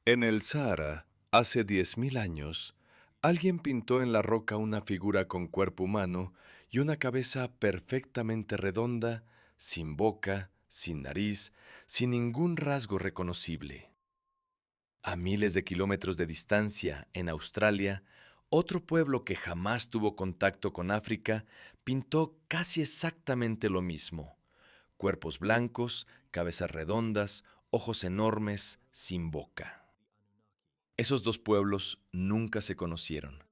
En el Sahara, hace 10.000 años, alguien pintó en la roca una figura con cuerpo humano y una cabeza perfectamente redonda, sin boca, sin nariz, sin ningún rasgo reconocible. A miles de kilómetros de distancia, en Australia, otro pueblo que jamás tuvo contacto con África pintó casi exactamente lo mismo. Cuerpos blancos, cabezas redondas, ojos enormes, sin boca. Esos dos pueblos nunca se conocieron.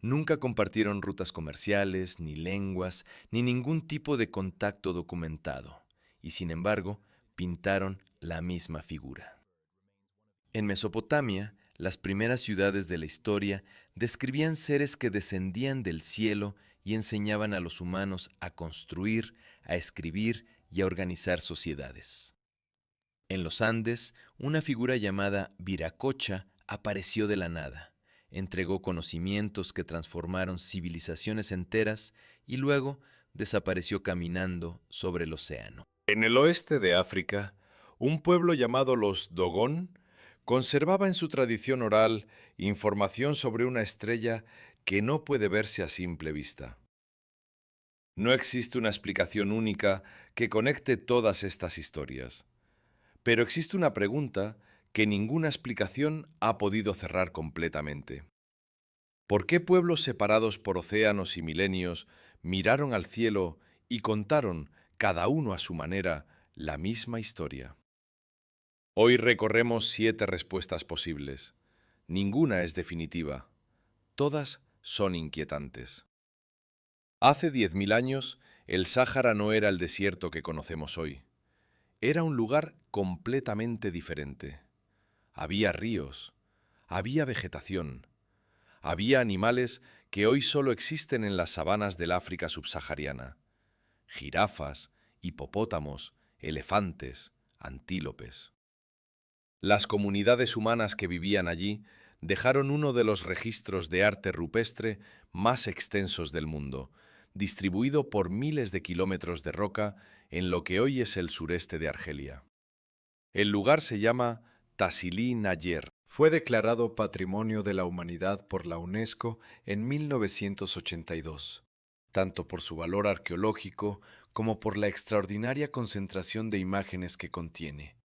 Nunca compartieron rutas comerciales, ni lenguas, ni ningún tipo de contacto documentado. Y sin embargo, pintaron la misma figura. En Mesopotamia, las primeras ciudades de la historia describían seres que descendían del cielo y enseñaban a los humanos a construir, a escribir y a organizar sociedades. En los Andes, una figura llamada Viracocha apareció de la nada, entregó conocimientos que transformaron civilizaciones enteras y luego desapareció caminando sobre el océano. En el oeste de África, un pueblo llamado los Dogón conservaba en su tradición oral información sobre una estrella que no puede verse a simple vista. No existe una explicación única que conecte todas estas historias. Pero existe una pregunta que ninguna explicación ha podido cerrar completamente. ¿Por qué pueblos separados por océanos y milenios miraron al cielo y contaron, cada uno a su manera, la misma historia? Hoy recorremos 7 respuestas posibles. Ninguna es definitiva. Todas son inquietantes. Hace 10.000 años, el Sáhara no era el desierto que conocemos hoy. Era un lugar completamente diferente. Había ríos, había vegetación, había animales que hoy solo existen en las sabanas del África subsahariana. Jirafas, hipopótamos, elefantes, antílopes. Las comunidades humanas que vivían allí dejaron uno de los registros de arte rupestre más extensos del mundo, distribuido por miles de kilómetros de roca en lo que hoy es el sureste de Argelia. El lugar se llama Tassili Nayer. Fue declarado Patrimonio de la Humanidad por la UNESCO en 1982, tanto por su valor arqueológico como por la extraordinaria concentración de imágenes que contiene.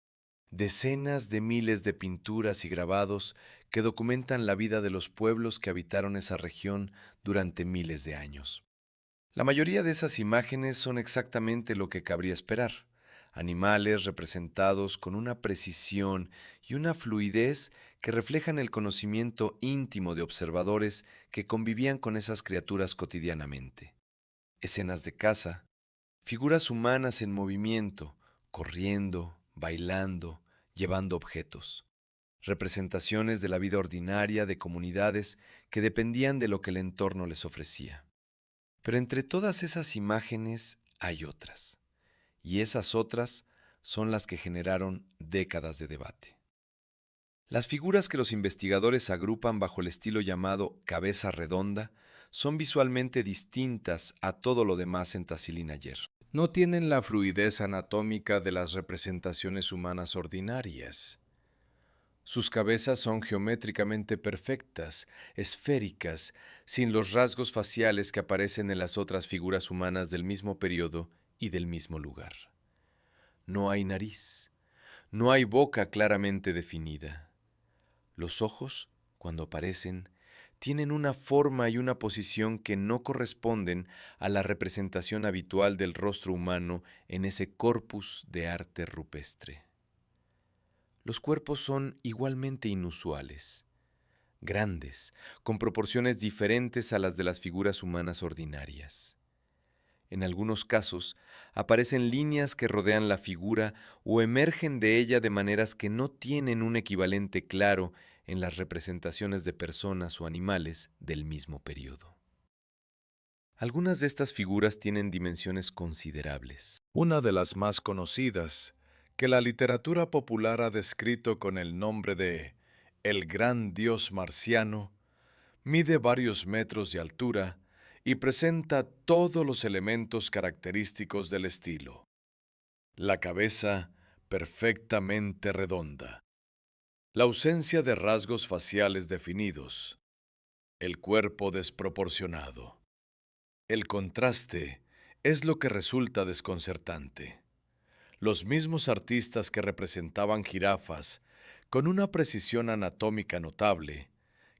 Decenas de miles de pinturas y grabados que documentan la vida de los pueblos que habitaron esa región durante miles de años. La mayoría de esas imágenes son exactamente lo que cabría esperar. Animales representados con una precisión y una fluidez que reflejan el conocimiento íntimo de observadores que convivían con esas criaturas cotidianamente. Escenas de caza, figuras humanas en movimiento, corriendo, bailando, llevando objetos. Representaciones de la vida ordinaria de comunidades que dependían de lo que el entorno les ofrecía. Pero entre todas esas imágenes hay otras, y esas otras son las que generaron décadas de debate. Las figuras que los investigadores agrupan bajo el estilo llamado cabeza redonda son visualmente distintas a todo lo demás en Tassili Ayer. No tienen la fluidez anatómica de las representaciones humanas ordinarias. Sus cabezas son geométricamente perfectas, esféricas, sin los rasgos faciales que aparecen en las otras figuras humanas del mismo periodo y del mismo lugar. No hay nariz, no hay boca claramente definida. Los ojos, cuando aparecen, tienen una forma y una posición que no corresponden a la representación habitual del rostro humano en ese corpus de arte rupestre. Los cuerpos son igualmente inusuales, grandes, con proporciones diferentes a las de las figuras humanas ordinarias. En algunos casos, aparecen líneas que rodean la figura o emergen de ella de maneras que no tienen un equivalente claro en las representaciones de personas o animales del mismo periodo. Algunas de estas figuras tienen dimensiones considerables. Una de las más conocidas, que la literatura popular ha descrito con el nombre de el gran dios marciano, mide varios metros de altura y presenta todos los elementos característicos del estilo. La cabeza perfectamente redonda, La ausencia de rasgos faciales definidos, el cuerpo desproporcionado. El contraste es lo que resulta desconcertante. Los mismos artistas que representaban jirafas con una precisión anatómica notable,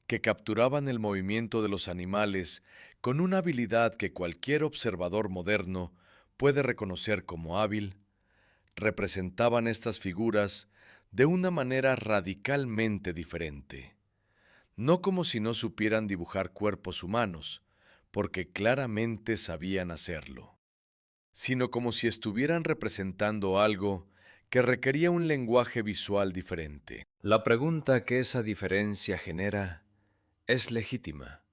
que capturaban el movimiento de los animales con una habilidad que cualquier observador moderno puede reconocer como hábil, representaban estas figuras de una manera radicalmente diferente. No como si no supieran dibujar cuerpos humanos, porque claramente sabían hacerlo, sino como si estuvieran representando algo que requería un lenguaje visual diferente. La pregunta que esa diferencia genera es legítima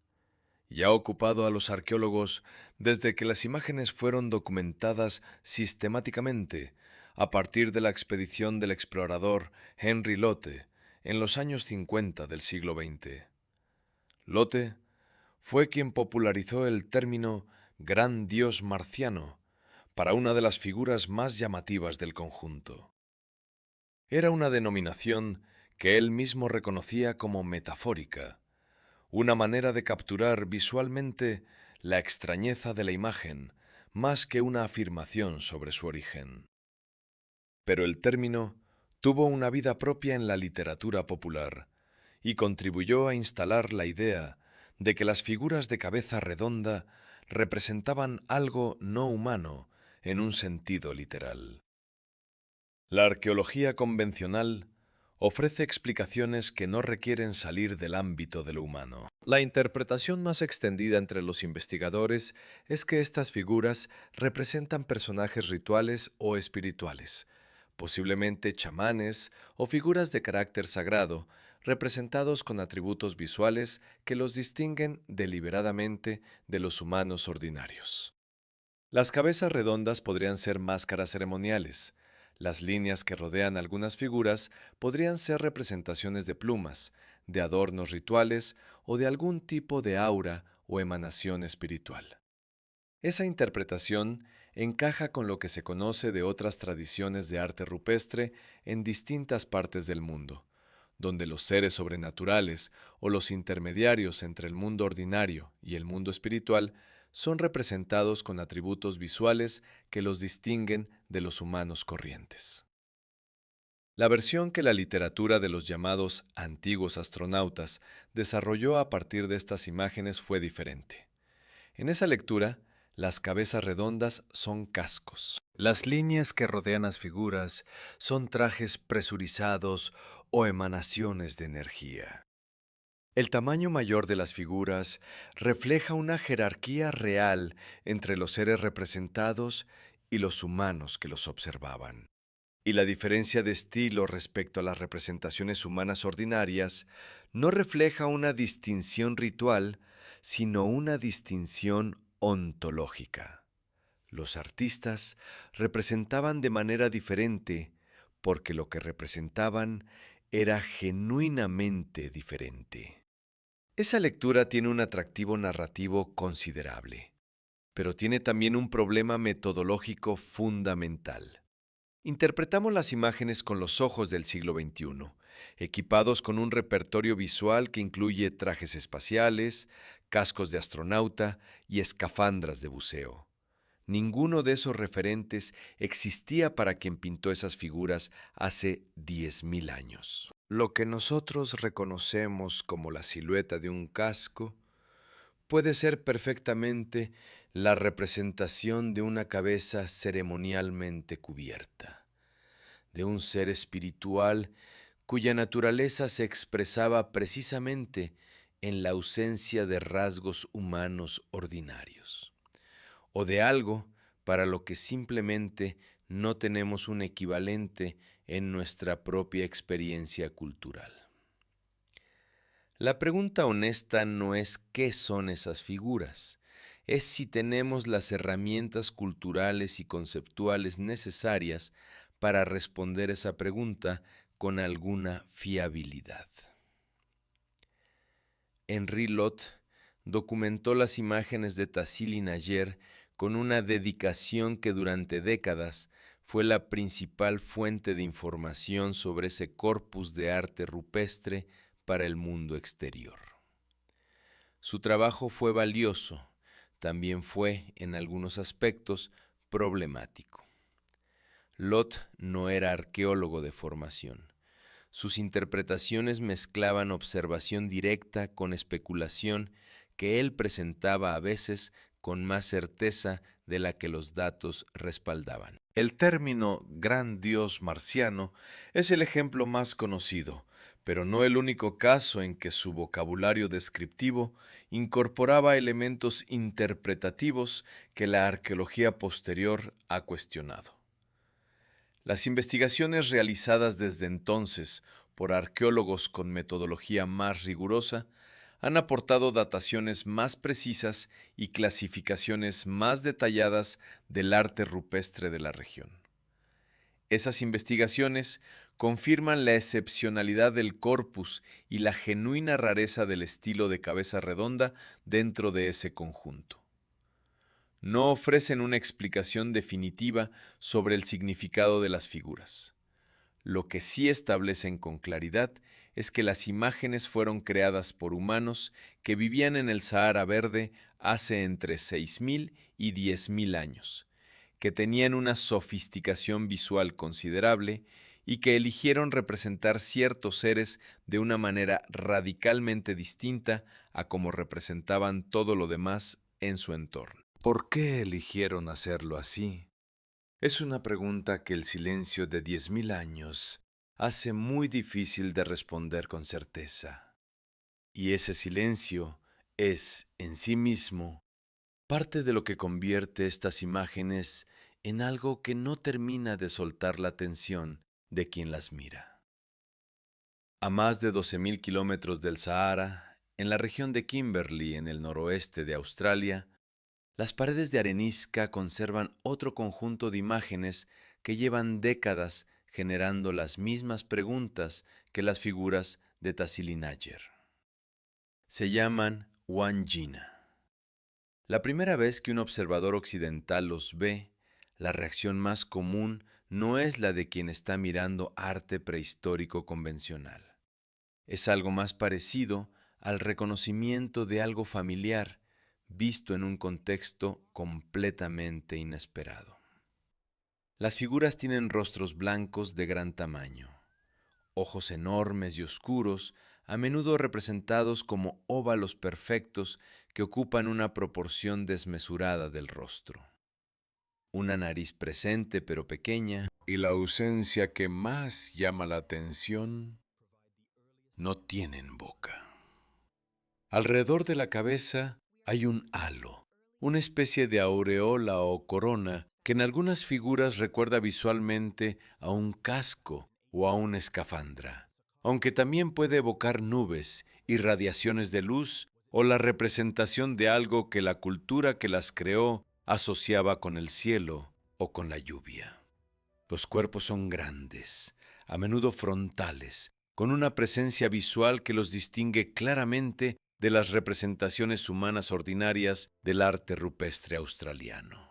y ha ocupado a los arqueólogos desde que las imágenes fueron documentadas sistemáticamente a partir de la expedición del explorador Henry Lotte en los años 50 del siglo XX. Lotte fue quien popularizó el término Gran Dios Marciano para una de las figuras más llamativas del conjunto. Era una denominación que él mismo reconocía como metafórica, una manera de capturar visualmente la extrañeza de la imagen más que una afirmación sobre su origen. Pero el término tuvo una vida propia en la literatura popular y contribuyó a instalar la idea de que las figuras de cabeza redonda representaban algo no humano en un sentido literal. La arqueología convencional ofrece explicaciones que no requieren salir del ámbito de lo humano. La interpretación más extendida entre los investigadores es que estas figuras representan personajes rituales o espirituales, posiblemente chamanes o figuras de carácter sagrado, representados con atributos visuales que los distinguen deliberadamente de los humanos ordinarios. Las cabezas redondas podrían ser máscaras ceremoniales. Las líneas que rodean algunas figuras podrían ser representaciones de plumas, de adornos rituales o de algún tipo de aura o emanación espiritual. Esa interpretación encaja con lo que se conoce de otras tradiciones de arte rupestre en distintas partes del mundo, donde los seres sobrenaturales o los intermediarios entre el mundo ordinario y el mundo espiritual son representados con atributos visuales que los distinguen de los humanos corrientes. La versión que la literatura de los llamados antiguos astronautas desarrolló a partir de estas imágenes fue diferente. En esa lectura, las cabezas redondas son cascos. Las líneas que rodean las figuras son trajes presurizados o emanaciones de energía. El tamaño mayor de las figuras refleja una jerarquía real entre los seres representados y los humanos que los observaban. Y la diferencia de estilo respecto a las representaciones humanas ordinarias no refleja una distinción ritual, sino una distinción ontológica. Los artistas representaban de manera diferente porque lo que representaban era genuinamente diferente. Esa lectura tiene un atractivo narrativo considerable, pero tiene también un problema metodológico fundamental. Interpretamos las imágenes con los ojos del siglo XXI, equipados con un repertorio visual que incluye trajes espaciales, cascos de astronauta y escafandras de buceo. Ninguno de esos referentes existía para quien pintó esas figuras hace 10.000 años. Lo que nosotros reconocemos como la silueta de un casco puede ser perfectamente la representación de una cabeza ceremonialmente cubierta, de un ser espiritual cuya naturaleza se expresaba precisamente en la ausencia de rasgos humanos ordinarios, o de algo para lo que simplemente no tenemos un equivalente en nuestra propia experiencia cultural. La pregunta honesta no es qué son esas figuras, es si tenemos las herramientas culturales y conceptuales necesarias para responder esa pregunta con alguna fiabilidad. Henry Lotte documentó las imágenes de Tassili n'Ajjer con una dedicación que durante décadas fue la principal fuente de información sobre ese corpus de arte rupestre para el mundo exterior. Su trabajo fue valioso, también fue, en algunos aspectos, problemático. Lot no era arqueólogo de formación. Sus interpretaciones mezclaban observación directa con especulación que él presentaba a veces con más certeza de la que los datos respaldaban. El término gran dios marciano es el ejemplo más conocido, pero no el único caso en que su vocabulario descriptivo incorporaba elementos interpretativos que la arqueología posterior ha cuestionado. Las investigaciones realizadas desde entonces por arqueólogos con metodología más rigurosa han aportado dataciones más precisas y clasificaciones más detalladas del arte rupestre de la región. Esas investigaciones confirman la excepcionalidad del corpus y la genuina rareza del estilo de cabeza redonda dentro de ese conjunto. No ofrecen una explicación definitiva sobre el significado de las figuras. Lo que sí establecen con claridad es que las imágenes fueron creadas por humanos que vivían en el Sahara Verde hace entre 6.000 y 10.000 años, que tenían una sofisticación visual considerable y que eligieron representar ciertos seres de una manera radicalmente distinta a como representaban todo lo demás en su entorno. ¿Por qué eligieron hacerlo así? Es una pregunta que el silencio de 10.000 años hace muy difícil de responder con certeza. Y ese silencio es, en sí mismo, parte de lo que convierte estas imágenes en algo que no termina de soltar la atención de quien las mira. A más de 12.000 kilómetros del Sahara, en la región de Kimberley, en el noroeste de Australia, las paredes de arenisca conservan otro conjunto de imágenes que llevan décadas generando las mismas preguntas que las figuras de Tassili n'Ajjer. Se llaman Wandjina. La primera vez que un observador occidental los ve, la reacción más común no es la de quien está mirando arte prehistórico convencional. Es algo más parecido al reconocimiento de algo familiar, visto en un contexto completamente inesperado. Las figuras tienen rostros blancos de gran tamaño, ojos enormes y oscuros, a menudo representados como óvalos perfectos que ocupan una proporción desmesurada del rostro. Una nariz presente pero pequeña, Y la ausencia que más llama la atención, no tienen boca. Alrededor de la cabeza hay un halo, una especie de aureola o corona que en algunas figuras recuerda visualmente a un casco o a una escafandra, aunque también puede evocar nubes, irradiaciones de luz o la representación de algo que la cultura que las creó asociaba con el cielo o con la lluvia. Los cuerpos son grandes, a menudo frontales, con una presencia visual que los distingue claramente de las representaciones humanas ordinarias del arte rupestre australiano.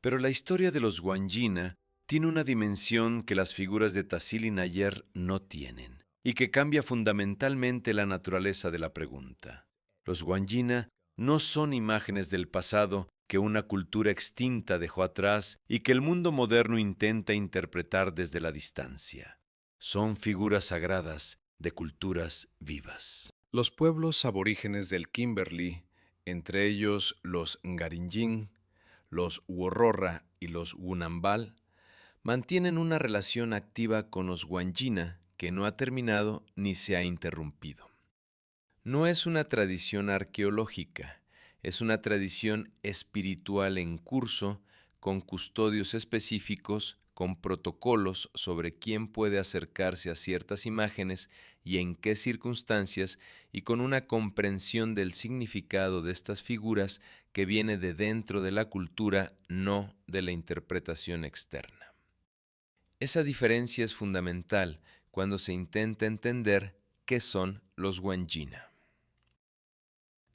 Pero la historia de los Wandjina tiene una dimensión que las figuras de Tassili n'Ajjer no tienen, y que cambia fundamentalmente la naturaleza de la pregunta. Los Wandjina no son imágenes del pasado que una cultura extinta dejó atrás y que el mundo moderno intenta interpretar desde la distancia. Son figuras sagradas de culturas vivas. Los pueblos aborígenes del Kimberley, entre ellos los Ngaringin, los Worrorra y los Wunambal, mantienen una relación activa con los Wandjina que no ha terminado ni se ha interrumpido. No es una tradición arqueológica, es una tradición espiritual en curso, con custodios específicos, con protocolos sobre quién puede acercarse a ciertas imágenes y en qué circunstancias, y con una comprensión del significado de estas figuras que viene de dentro de la cultura, no de la interpretación externa. Esa diferencia es fundamental cuando se intenta entender qué son los Wandjina.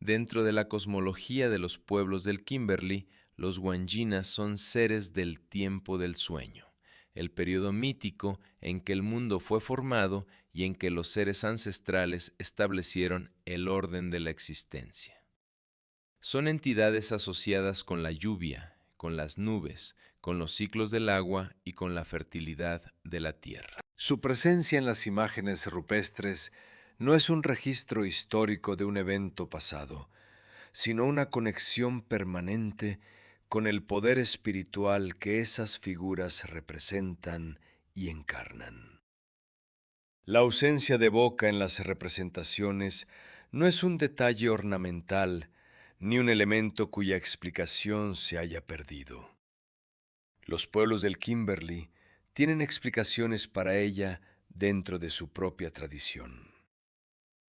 Dentro de la cosmología de los pueblos del Kimberley, Los Wandjina son seres del tiempo del sueño, el periodo mítico en que el mundo fue formado y en que los seres ancestrales establecieron el orden de la existencia. Son entidades asociadas con la lluvia, con las nubes, con los ciclos del agua y con la fertilidad de la tierra. Su presencia en las imágenes rupestres no es un registro histórico de un evento pasado, sino una conexión permanente con el poder espiritual que esas figuras representan y encarnan. La ausencia de boca en las representaciones no es un detalle ornamental ni un elemento cuya explicación se haya perdido. Los pueblos del Kimberley tienen explicaciones para ella dentro de su propia tradición.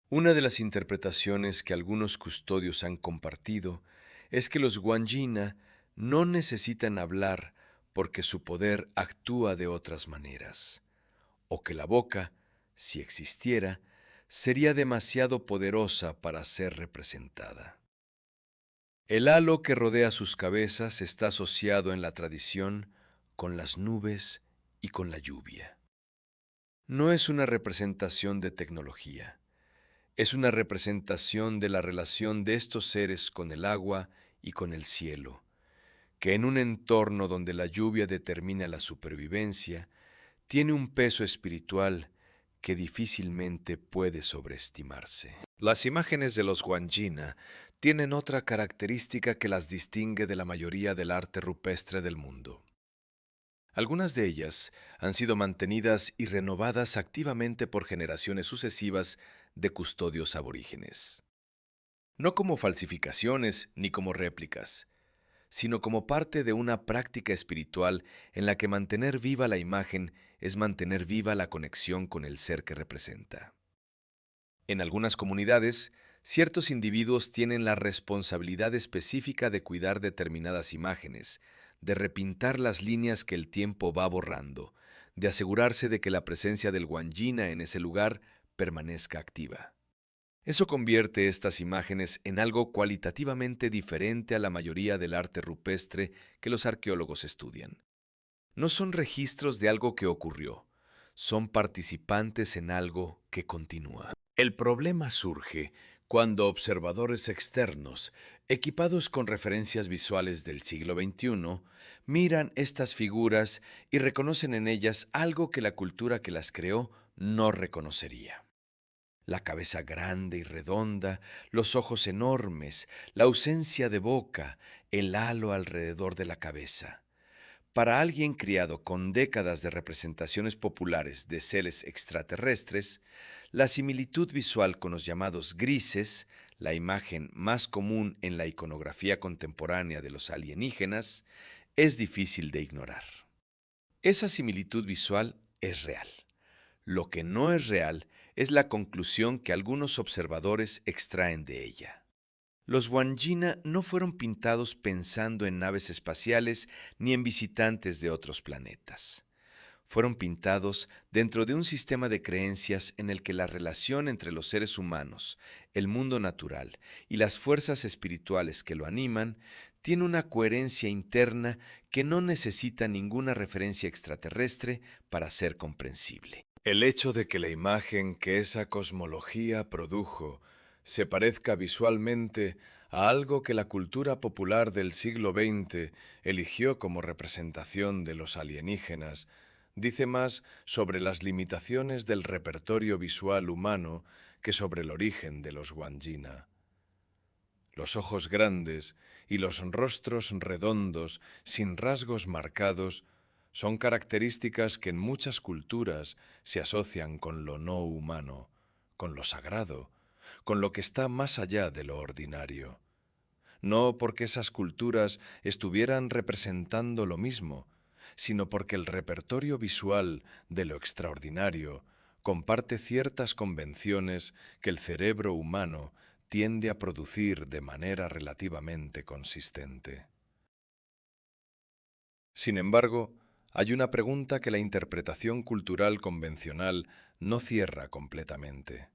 Una de las interpretaciones que algunos custodios han compartido es que los Wandjina no necesitan hablar porque su poder actúa de otras maneras, o que la boca, si existiera, sería demasiado poderosa para ser representada. El halo que rodea sus cabezas está asociado en la tradición con las nubes y con la lluvia. No es una representación de tecnología. Es una representación de la relación de estos seres con el agua y con el cielo, que en un entorno donde la lluvia determina la supervivencia, tiene un peso espiritual que difícilmente puede sobreestimarse. Las imágenes de los Wandjina tienen otra característica que las distingue de la mayoría del arte rupestre del mundo. Algunas de ellas han sido mantenidas y renovadas activamente por generaciones sucesivas de custodios aborígenes. No como falsificaciones ni como réplicas, sino como parte de una práctica espiritual en la que mantener viva la imagen es mantener viva la conexión con el ser que representa. En algunas comunidades, ciertos individuos tienen la responsabilidad específica de cuidar determinadas imágenes, de repintar las líneas que el tiempo va borrando, de asegurarse de que la presencia del Wandjina en ese lugar permanezca activa. Eso convierte estas imágenes en algo cualitativamente diferente a la mayoría del arte rupestre que los arqueólogos estudian. No son registros de algo que ocurrió, son participantes en algo que continúa. El problema surge cuando observadores externos, equipados con referencias visuales del siglo XXI, miran estas figuras y reconocen en ellas algo que la cultura que las creó no reconocería. La cabeza grande y redonda, los ojos enormes, la ausencia de boca, el halo alrededor de la cabeza. Para alguien criado con décadas de representaciones populares de seres extraterrestres, la similitud visual con los llamados grises, la imagen más común en la iconografía contemporánea de los alienígenas, es difícil de ignorar. Esa similitud visual es real. Lo que no es real es la conclusión que algunos observadores extraen de ella. Los Wandjina no fueron pintados pensando en naves espaciales ni en visitantes de otros planetas. Fueron pintados dentro de un sistema de creencias en el que la relación entre los seres humanos, el mundo natural y las fuerzas espirituales que lo animan tiene una coherencia interna que no necesita ninguna referencia extraterrestre para ser comprensible. El hecho de que la imagen que esa cosmología produjo se parezca visualmente a algo que la cultura popular del siglo XX eligió como representación de los alienígenas, dice más sobre las limitaciones del repertorio visual humano que sobre el origen de los Wandjina. Los ojos grandes y los rostros redondos, sin rasgos marcados, son características que en muchas culturas se asocian con lo no humano, con lo sagrado, con lo que está más allá de lo ordinario. No porque esas culturas estuvieran representando lo mismo, sino porque el repertorio visual de lo extraordinario comparte ciertas convenciones que el cerebro humano tiende a producir de manera relativamente consistente. Sin embargo, hay una pregunta que la interpretación cultural convencional no cierra completamente.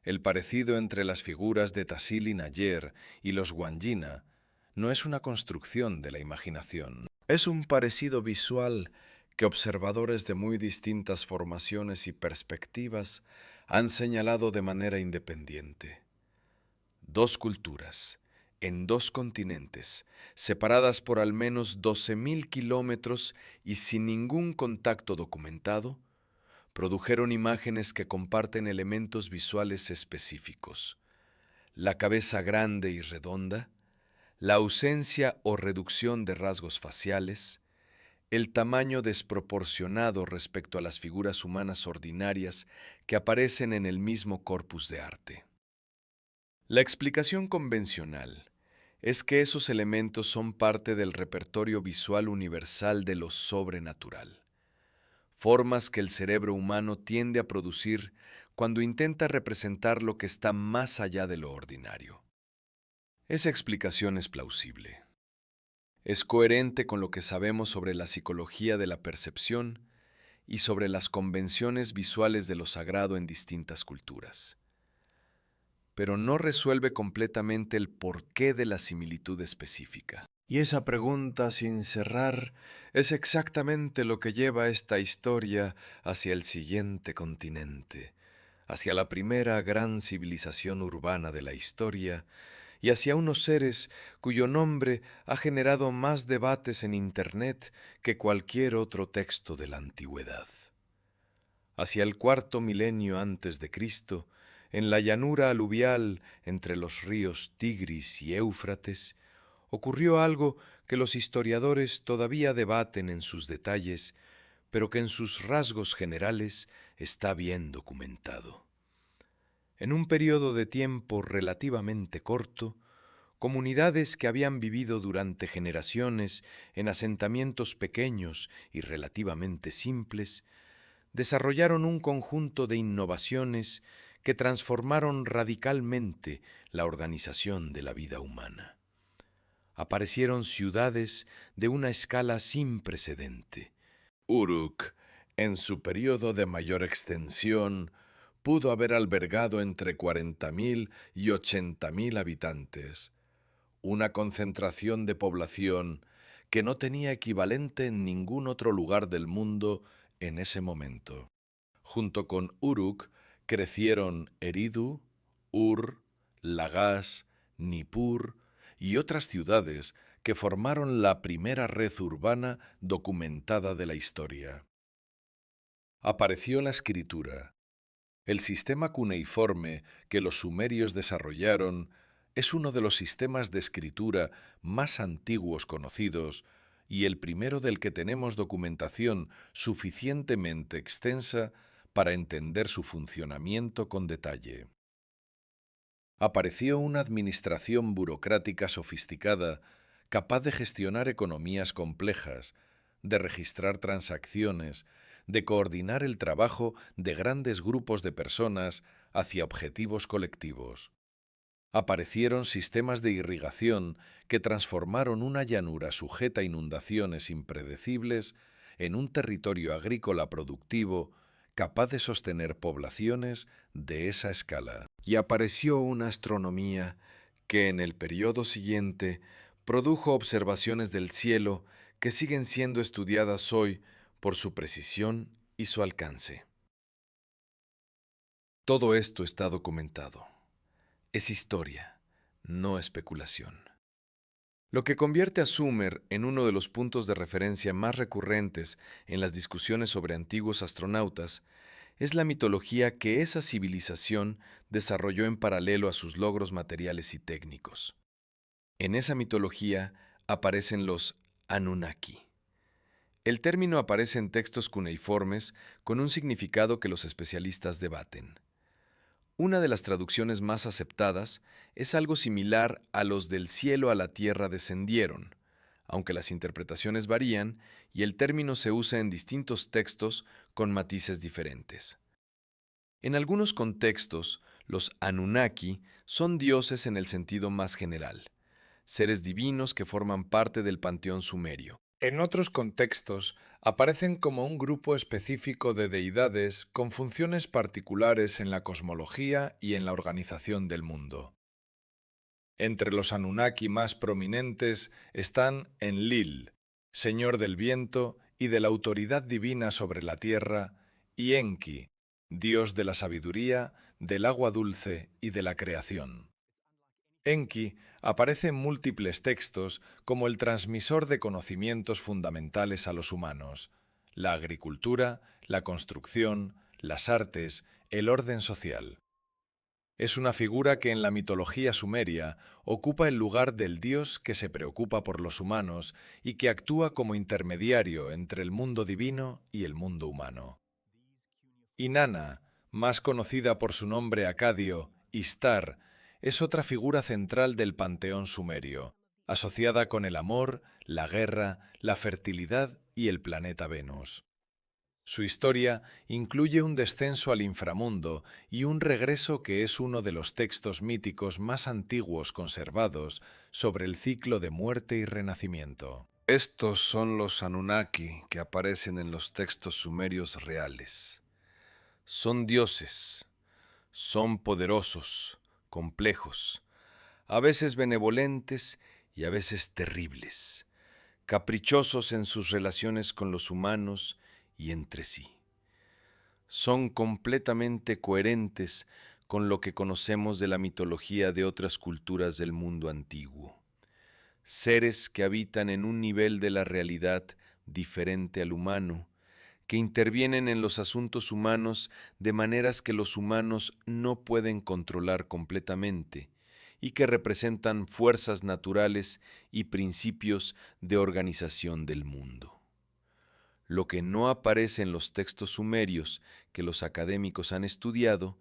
El parecido entre las figuras de Tassili N'Ajjer y los Wandjina no es una construcción de la imaginación. Es un parecido visual que observadores de muy distintas formaciones y perspectivas han señalado de manera independiente. Dos culturas, en dos continentes, separadas por al menos 12.000 kilómetros y sin ningún contacto documentado, produjeron imágenes que comparten elementos visuales específicos: la cabeza grande y redonda, la ausencia o reducción de rasgos faciales, el tamaño desproporcionado respecto a las figuras humanas ordinarias que aparecen en el mismo corpus de arte. La explicación convencional es que esos elementos son parte del repertorio visual universal de lo sobrenatural, formas que el cerebro humano tiende a producir cuando intenta representar lo que está más allá de lo ordinario. Esa explicación es plausible. Es coherente con lo que sabemos sobre la psicología de la percepción y sobre las convenciones visuales de lo sagrado en distintas culturas. Pero no resuelve completamente el porqué de la similitud específica. Y esa pregunta sin cerrar es exactamente lo que lleva esta historia hacia el siguiente continente, hacia la primera gran civilización urbana de la historia y hacia unos seres cuyo nombre ha generado más debates en Internet que cualquier otro texto de la antigüedad. Hacia el cuarto milenio antes de Cristo, en la llanura aluvial entre los ríos Tigris y Éufrates, ocurrió algo que los historiadores todavía debaten en sus detalles, pero que en sus rasgos generales está bien documentado. En un periodo de tiempo relativamente corto, comunidades que habían vivido durante generaciones en asentamientos pequeños y relativamente simples, desarrollaron un conjunto de innovaciones que transformaron radicalmente la organización de la vida humana. Aparecieron ciudades de una escala sin precedente. Uruk, en su periodo de mayor extensión, pudo haber albergado entre 40.000 y 80.000 habitantes, una concentración de población que no tenía equivalente en ningún otro lugar del mundo en ese momento. Junto con Uruk crecieron Eridu, Ur, Lagash, Nippur y otras ciudades que formaron la primera red urbana documentada de la historia. Apareció la escritura. El sistema cuneiforme que los sumerios desarrollaron es uno de los sistemas de escritura más antiguos conocidos y el primero del que tenemos documentación suficientemente extensa para entender su funcionamiento con detalle. Apareció una administración burocrática sofisticada capaz de gestionar economías complejas, de registrar transacciones, de coordinar el trabajo de grandes grupos de personas hacia objetivos colectivos. Aparecieron sistemas de irrigación que transformaron una llanura sujeta a inundaciones impredecibles en un territorio agrícola productivo capaz de sostener poblaciones de esa escala. Y apareció una astronomía que en el periodo siguiente produjo observaciones del cielo que siguen siendo estudiadas hoy por su precisión y su alcance. Todo esto está documentado. Es historia, no especulación. Lo que convierte a Sumer en uno de los puntos de referencia más recurrentes en las discusiones sobre antiguos astronautas es la mitología que esa civilización desarrolló en paralelo a sus logros materiales y técnicos. En esa mitología aparecen los Anunnaki. El término aparece en textos cuneiformes con un significado que los especialistas debaten. Una de las traducciones más aceptadas es algo similar a los del cielo a la tierra descendieron, aunque las interpretaciones varían y el término se usa en distintos textos con matices diferentes. En algunos contextos, los Anunnaki son dioses en el sentido más general, seres divinos que forman parte del panteón sumerio. En otros contextos, aparecen como un grupo específico de deidades con funciones particulares en la cosmología y en la organización del mundo. Entre los Anunnaki más prominentes están Enlil, señor del viento y de la autoridad divina sobre la tierra, y Enki, dios de la sabiduría, del agua dulce y de la creación. Enki aparece en múltiples textos como el transmisor de conocimientos fundamentales a los humanos: la agricultura, la construcción, las artes, el orden social. Es una figura que en la mitología sumeria ocupa el lugar del dios que se preocupa por los humanos y que actúa como intermediario entre el mundo divino y el mundo humano. Inanna, más conocida por su nombre acadio, Istar, es otra figura central del panteón sumerio, asociada con el amor, la guerra, la fertilidad y el planeta Venus. Su historia incluye un descenso al inframundo y un regreso que es uno de los textos míticos más antiguos conservados sobre el ciclo de muerte y renacimiento. Estos son los Anunnaki que aparecen en los textos sumerios reales. Son dioses, son poderosos, complejos, a veces benevolentes y a veces terribles, caprichosos en sus relaciones con los humanos y entre sí. Son completamente coherentes con lo que conocemos de la mitología de otras culturas del mundo antiguo. Seres que habitan en un nivel de la realidad diferente al humano, que intervienen en los asuntos humanos de maneras que los humanos no pueden controlar completamente y que representan fuerzas naturales y principios de organización del mundo. Lo que no aparece en los textos sumerios que los académicos han estudiado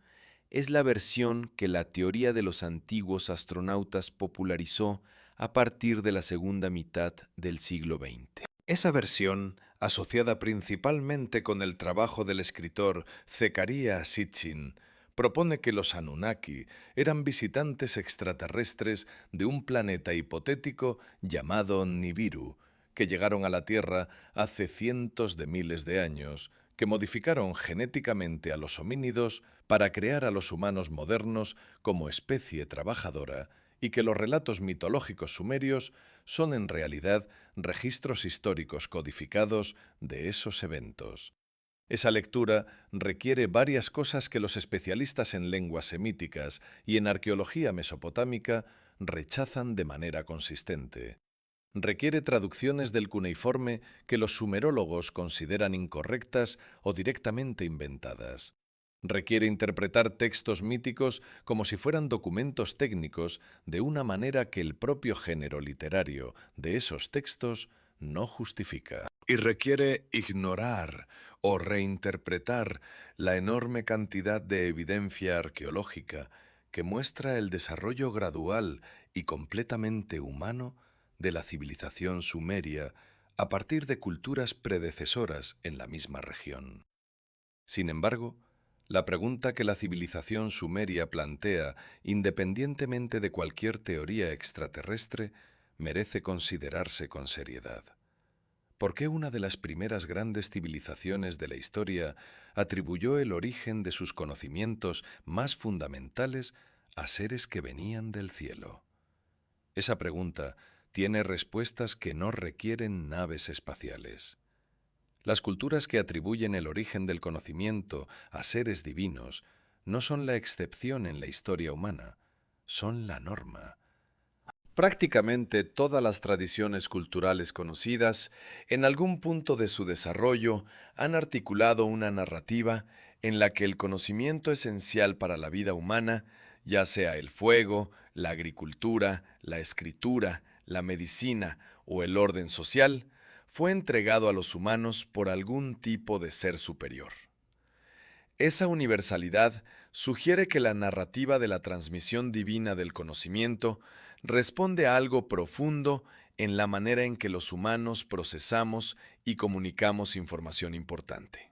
es la versión que la teoría de los antiguos astronautas popularizó a partir de la segunda mitad del siglo XX. Esa versión, asociada principalmente con el trabajo del escritor Zecaria Sitchin, propone que los Anunnaki eran visitantes extraterrestres de un planeta hipotético llamado Nibiru, que llegaron a la Tierra hace cientos de miles de años, que modificaron genéticamente a los homínidos para crear a los humanos modernos como especie trabajadora, y que los relatos mitológicos sumerios son en realidad registros históricos codificados de esos eventos. Esa lectura requiere varias cosas que los especialistas en lenguas semíticas y en arqueología mesopotámica rechazan de manera consistente. Requiere traducciones del cuneiforme que los sumerólogos consideran incorrectas o directamente inventadas. Requiere interpretar textos míticos como si fueran documentos técnicos de una manera que el propio género literario de esos textos no justifica. Y requiere ignorar o reinterpretar la enorme cantidad de evidencia arqueológica que muestra el desarrollo gradual y completamente humano de la civilización sumeria a partir de culturas predecesoras en la misma región. Sin embargo, la pregunta que la civilización sumeria plantea, independientemente de cualquier teoría extraterrestre, merece considerarse con seriedad. ¿Por qué una de las primeras grandes civilizaciones de la historia atribuyó el origen de sus conocimientos más fundamentales a seres que venían del cielo? Esa pregunta tiene respuestas que no requieren naves espaciales. Las culturas que atribuyen el origen del conocimiento a seres divinos no son la excepción en la historia humana, son la norma. Prácticamente todas las tradiciones culturales conocidas, en algún punto de su desarrollo, han articulado una narrativa en la que el conocimiento esencial para la vida humana, ya sea el fuego, la agricultura, la escritura, la medicina o el orden social, fue entregado a los humanos por algún tipo de ser superior. Esa universalidad sugiere que la narrativa de la transmisión divina del conocimiento responde a algo profundo en la manera en que los humanos procesamos y comunicamos información importante.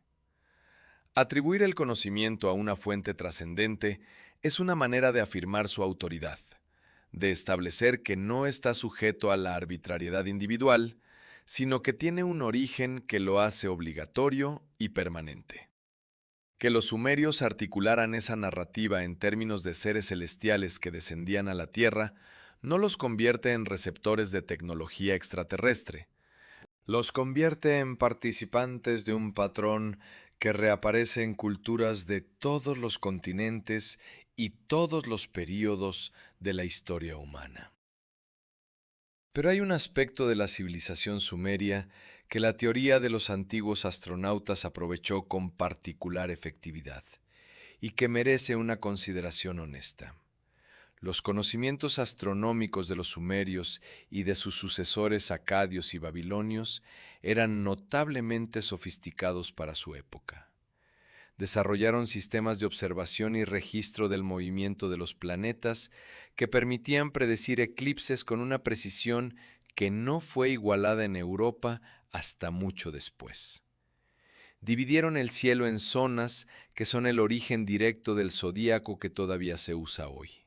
Atribuir el conocimiento a una fuente trascendente es una manera de afirmar su autoridad, de establecer que no está sujeto a la arbitrariedad individual, sino que tiene un origen que lo hace obligatorio y permanente. Que los sumerios articularan esa narrativa en términos de seres celestiales que descendían a la tierra no los convierte en receptores de tecnología extraterrestre. Los convierte en participantes de un patrón que reaparece en culturas de todos los continentes y todos los períodos de la historia humana. Pero hay un aspecto de la civilización sumeria que la teoría de los antiguos astronautas aprovechó con particular efectividad y que merece una consideración honesta. Los conocimientos astronómicos de los sumerios y de sus sucesores acadios y babilonios eran notablemente sofisticados para su época. Desarrollaron sistemas de observación y registro del movimiento de los planetas que permitían predecir eclipses con una precisión que no fue igualada en Europa hasta mucho después. Dividieron el cielo en zonas que son el origen directo del zodíaco que todavía se usa hoy.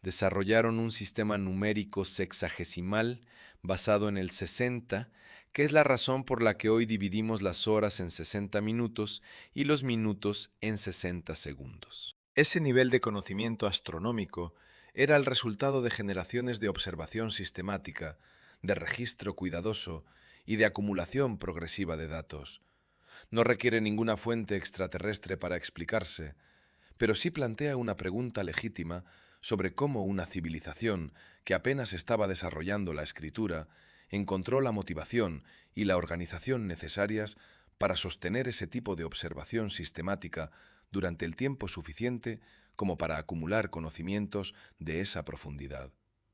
Desarrollaron un sistema numérico sexagesimal basado en el 60, que es la razón por la que hoy dividimos las horas en 60 minutos y los minutos en 60 segundos. Ese nivel de conocimiento astronómico era el resultado de generaciones de observación sistemática, de registro cuidadoso y de acumulación progresiva de datos. No requiere ninguna fuente extraterrestre para explicarse, pero sí plantea una pregunta legítima sobre cómo una civilización que apenas estaba desarrollando la escritura encontró la motivación y la organización necesarias para sostener ese tipo de observación sistemática durante el tiempo suficiente como para acumular conocimientos de esa profundidad.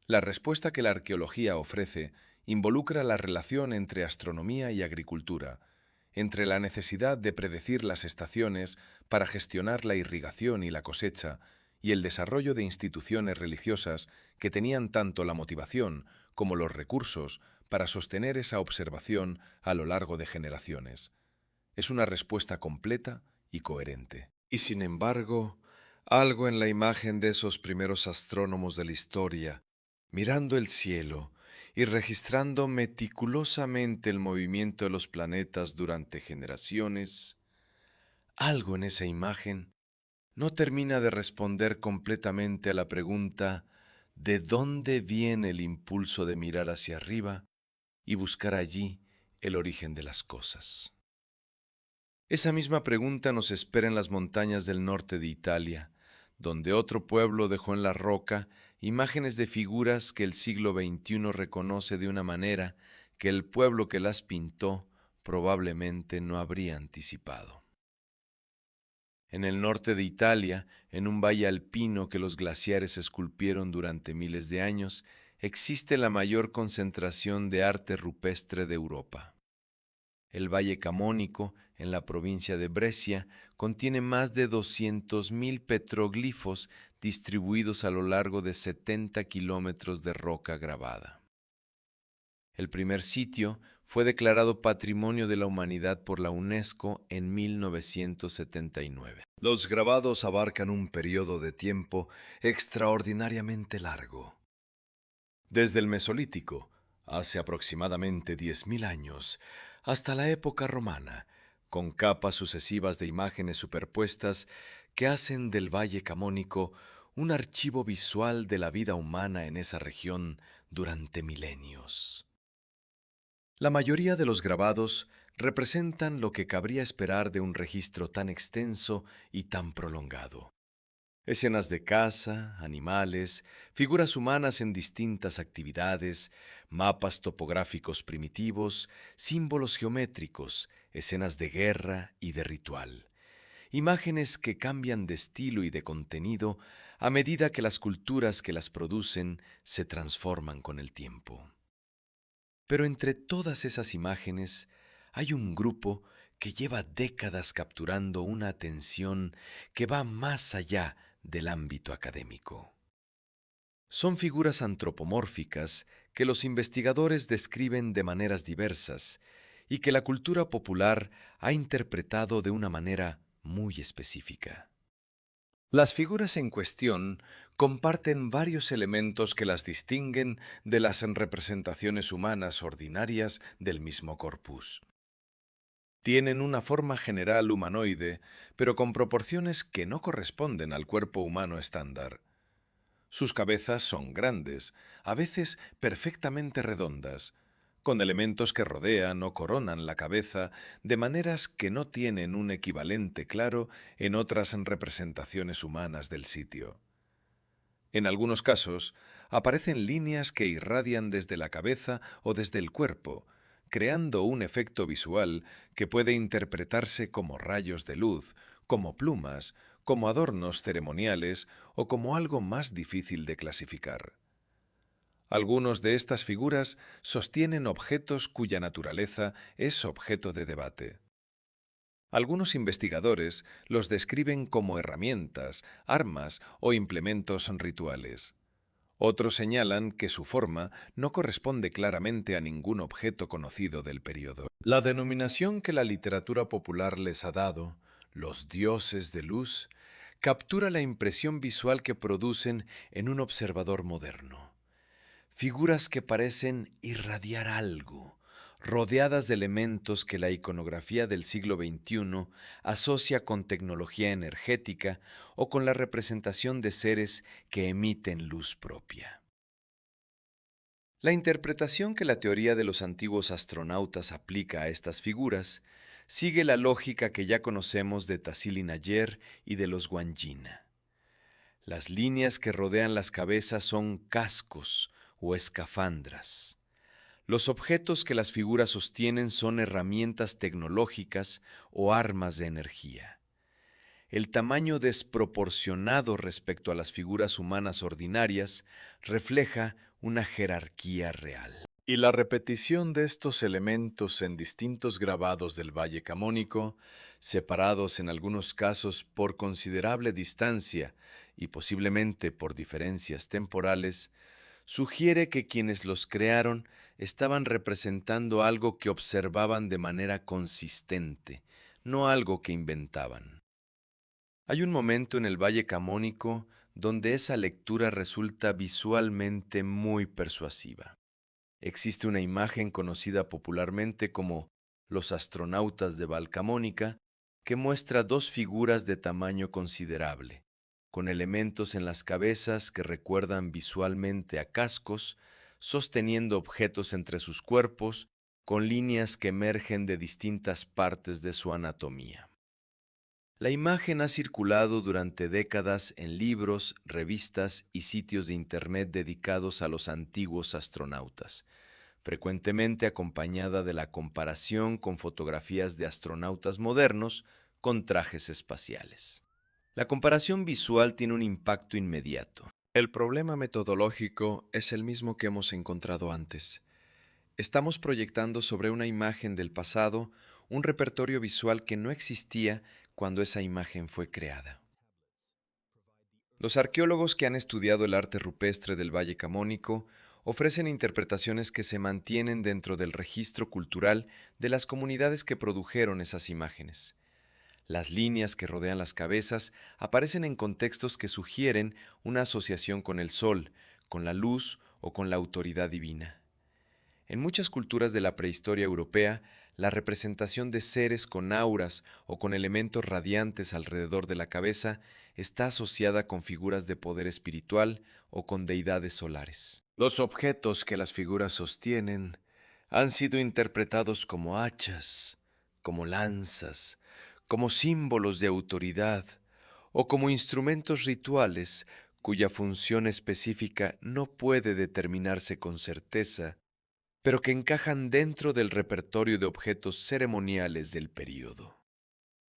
La respuesta que la arqueología ofrece involucra la relación entre astronomía y agricultura, entre la necesidad de predecir las estaciones para gestionar la irrigación y la cosecha, y el desarrollo de instituciones religiosas que tenían tanto la motivación como los recursos para sostener esa observación a lo largo de generaciones. Es una respuesta completa y coherente. Y sin embargo, algo en la imagen de esos primeros astrónomos de la historia, mirando el cielo y registrando meticulosamente el movimiento de los planetas durante generaciones, algo en esa imagen no termina de responder completamente a la pregunta ¿de dónde viene el impulso de mirar hacia arriba y buscar allí el origen de las cosas? Esa misma pregunta nos espera en las montañas del norte de Italia, donde otro pueblo dejó en la roca imágenes de figuras que el siglo XXI reconoce de una manera que el pueblo que las pintó probablemente no habría anticipado. En el norte de Italia, en un valle alpino que los glaciares esculpieron durante miles de años, existe la mayor concentración de arte rupestre de Europa. El Valle Camónico, en la provincia de Brescia, contiene más de 200.000 petroglifos distribuidos a lo largo de 70 kilómetros de roca grabada. El primer sitio fue declarado Patrimonio de la Humanidad por la UNESCO en 1979. Los grabados abarcan un periodo de tiempo extraordinariamente largo. Desde el Mesolítico, hace aproximadamente 10.000 años, hasta la época romana, con capas sucesivas de imágenes superpuestas que hacen del Valle Camónico un archivo visual de la vida humana en esa región durante milenios. La mayoría de los grabados representan lo que cabría esperar de un registro tan extenso y tan prolongado. Escenas de caza, animales, figuras humanas en distintas actividades, mapas topográficos primitivos, símbolos geométricos, escenas de guerra y de ritual. Imágenes que cambian de estilo y de contenido a medida que las culturas que las producen se transforman con el tiempo. Pero entre todas esas imágenes hay un grupo que lleva décadas capturando una atención que va más allá del ámbito académico. Son figuras antropomórficas que los investigadores describen de maneras diversas y que la cultura popular ha interpretado de una manera muy específica. Las figuras en cuestión comparten varios elementos que las distinguen de las representaciones humanas ordinarias del mismo corpus. Tienen una forma general humanoide, pero con proporciones que no corresponden al cuerpo humano estándar. Sus cabezas son grandes, a veces perfectamente redondas, con elementos que rodean o coronan la cabeza de maneras que no tienen un equivalente claro en otras representaciones humanas del sitio. En algunos casos, aparecen líneas que irradian desde la cabeza o desde el cuerpo, creando un efecto visual que puede interpretarse como rayos de luz, como plumas, como adornos ceremoniales o como algo más difícil de clasificar. Algunos de estas figuras sostienen objetos cuya naturaleza es objeto de debate. Algunos investigadores los describen como herramientas, armas o implementos rituales. Otros señalan que su forma no corresponde claramente a ningún objeto conocido del período. La denominación que la literatura popular les ha dado, los dioses de luz, captura la impresión visual que producen en un observador moderno. Figuras que parecen irradiar algo, rodeadas de elementos que la iconografía del siglo XXI asocia con tecnología energética o con la representación de seres que emiten luz propia. La interpretación que la teoría de los antiguos astronautas aplica a estas figuras sigue la lógica que ya conocemos de Tassili N'Ajjer y de los Wandjina. Las líneas que rodean las cabezas son cascos o escafandras. Los objetos que las figuras sostienen son herramientas tecnológicas o armas de energía. El tamaño desproporcionado respecto a las figuras humanas ordinarias refleja una jerarquía real. Y la repetición de estos elementos en distintos grabados del Valle Camónico, separados en algunos casos por considerable distancia y posiblemente por diferencias temporales, sugiere que quienes los crearon estaban representando algo que observaban de manera consistente, no algo que inventaban. Hay un momento en el Valle Camónico donde esa lectura resulta visualmente muy persuasiva. Existe una imagen conocida popularmente como los astronautas de Valcamónica que muestra dos figuras de tamaño considerable, con elementos en las cabezas que recuerdan visualmente a cascos, sosteniendo objetos entre sus cuerpos, con líneas que emergen de distintas partes de su anatomía. La imagen ha circulado durante décadas en libros, revistas y sitios de Internet dedicados a los antiguos astronautas, frecuentemente acompañada de la comparación con fotografías de astronautas modernos con trajes espaciales. La comparación visual tiene un impacto inmediato. El problema metodológico es el mismo que hemos encontrado antes. Estamos proyectando sobre una imagen del pasado un repertorio visual que no existía cuando esa imagen fue creada. Los arqueólogos que han estudiado el arte rupestre del Valle Camónico ofrecen interpretaciones que se mantienen dentro del registro cultural de las comunidades que produjeron esas imágenes. Las líneas que rodean las cabezas aparecen en contextos que sugieren una asociación con el sol, con la luz o con la autoridad divina. En muchas culturas de la prehistoria europea, la representación de seres con auras o con elementos radiantes alrededor de la cabeza está asociada con figuras de poder espiritual o con deidades solares. Los objetos que las figuras sostienen han sido interpretados como hachas, como lanzas, como símbolos de autoridad o como instrumentos rituales cuya función específica no puede determinarse con certeza, pero que encajan dentro del repertorio de objetos ceremoniales del período.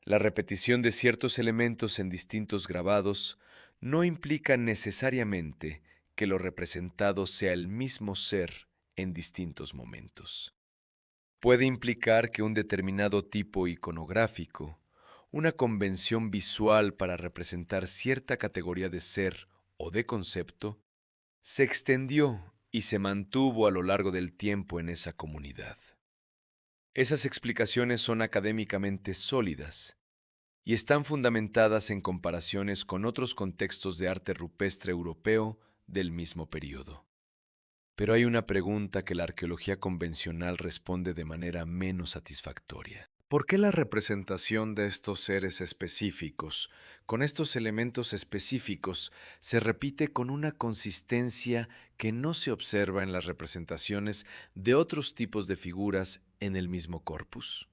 La repetición de ciertos elementos en distintos grabados no implica necesariamente que lo representado sea el mismo ser en distintos momentos. Puede implicar que un determinado tipo iconográfico, una convención visual para representar cierta categoría de ser o de concepto, se extendió y se mantuvo a lo largo del tiempo en esa comunidad. Esas explicaciones son académicamente sólidas y están fundamentadas en comparaciones con otros contextos de arte rupestre europeo del mismo período. Pero hay una pregunta que la arqueología convencional responde de manera menos satisfactoria. ¿Por qué la representación de estos seres específicos, con estos elementos específicos, se repite con una consistencia que no se observa en las representaciones de otros tipos de figuras en el mismo corpus?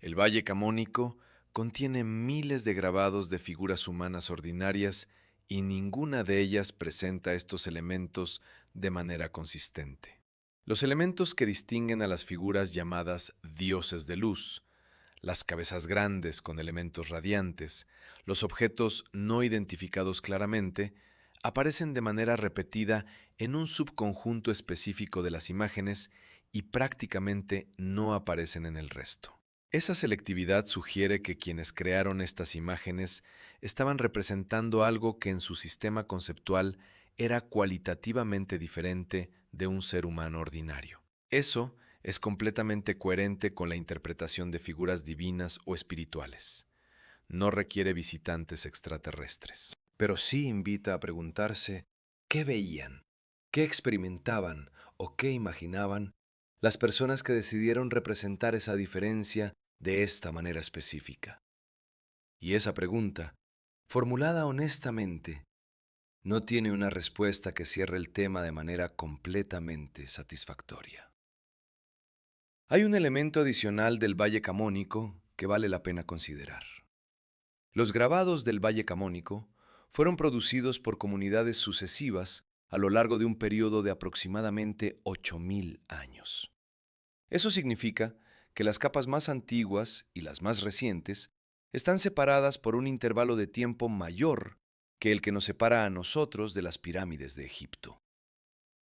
El Valle Camónico contiene miles de grabados de figuras humanas ordinarias y ninguna de ellas presenta estos elementos de manera consistente. Los elementos que distinguen a las figuras llamadas dioses de luz, las cabezas grandes con elementos radiantes, los objetos no identificados claramente, aparecen de manera repetida en un subconjunto específico de las imágenes y prácticamente no aparecen en el resto. Esa selectividad sugiere que quienes crearon estas imágenes estaban representando algo que en su sistema conceptual era cualitativamente diferente de un ser humano ordinario. Eso es completamente coherente con la interpretación de figuras divinas o espirituales. No requiere visitantes extraterrestres. Pero sí invita a preguntarse qué veían, qué experimentaban o qué imaginaban las personas que decidieron representar esa diferencia de esta manera específica. Y esa pregunta, formulada honestamente, no tiene una respuesta que cierre el tema de manera completamente satisfactoria. Hay un elemento adicional del Valle Camónico que vale la pena considerar. Los grabados del Valle Camónico fueron producidos por comunidades sucesivas a lo largo de un periodo de aproximadamente 8.000 años. Eso significa que las capas más antiguas y las más recientes están separadas por un intervalo de tiempo mayor que el que nos separa a nosotros de las pirámides de Egipto.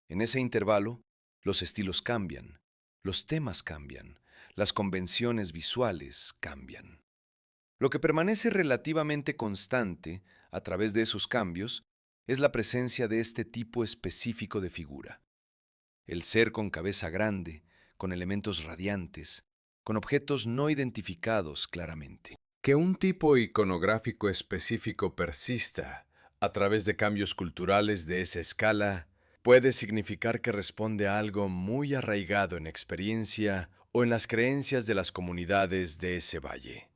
En ese intervalo, los estilos cambian, los temas cambian, las convenciones visuales cambian. Lo que permanece relativamente constante a través de esos cambios es la presencia de este tipo específico de figura. El ser con cabeza grande, con elementos radiantes, con objetos no identificados claramente. Que un tipo iconográfico específico persista a través de cambios culturales de esa escala puede significar que responde a algo muy arraigado en experiencia o en las creencias de las comunidades de ese valle.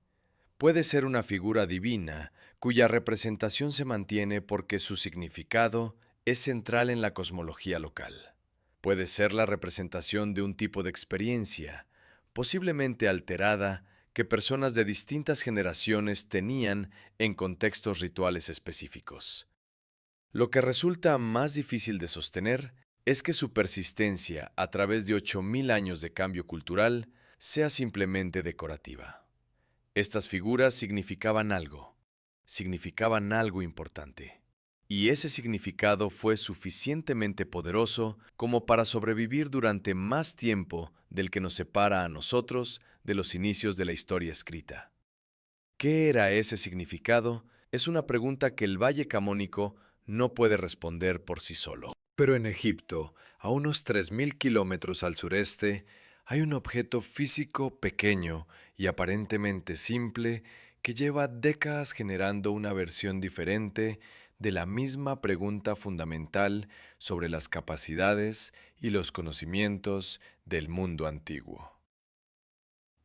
Puede ser una figura divina cuya representación se mantiene porque su significado es central en la cosmología local. Puede ser la representación de un tipo de experiencia, posiblemente alterada, que personas de distintas generaciones tenían en contextos rituales específicos. Lo que resulta más difícil de sostener es que su persistencia a través de 8.000 años de cambio cultural sea simplemente decorativa. Estas figuras significaban algo importante. Y ese significado fue suficientemente poderoso como para sobrevivir durante más tiempo del que nos separa a nosotros de los inicios de la historia escrita. ¿Qué era ese significado? Es una pregunta que el Valle Camónico no puede responder por sí solo. Pero en Egipto, a unos 3.000 kilómetros al sureste, hay un objeto físico pequeño y aparentemente simple que lleva décadas generando una versión diferente de la misma pregunta fundamental sobre las capacidades y los conocimientos del mundo antiguo.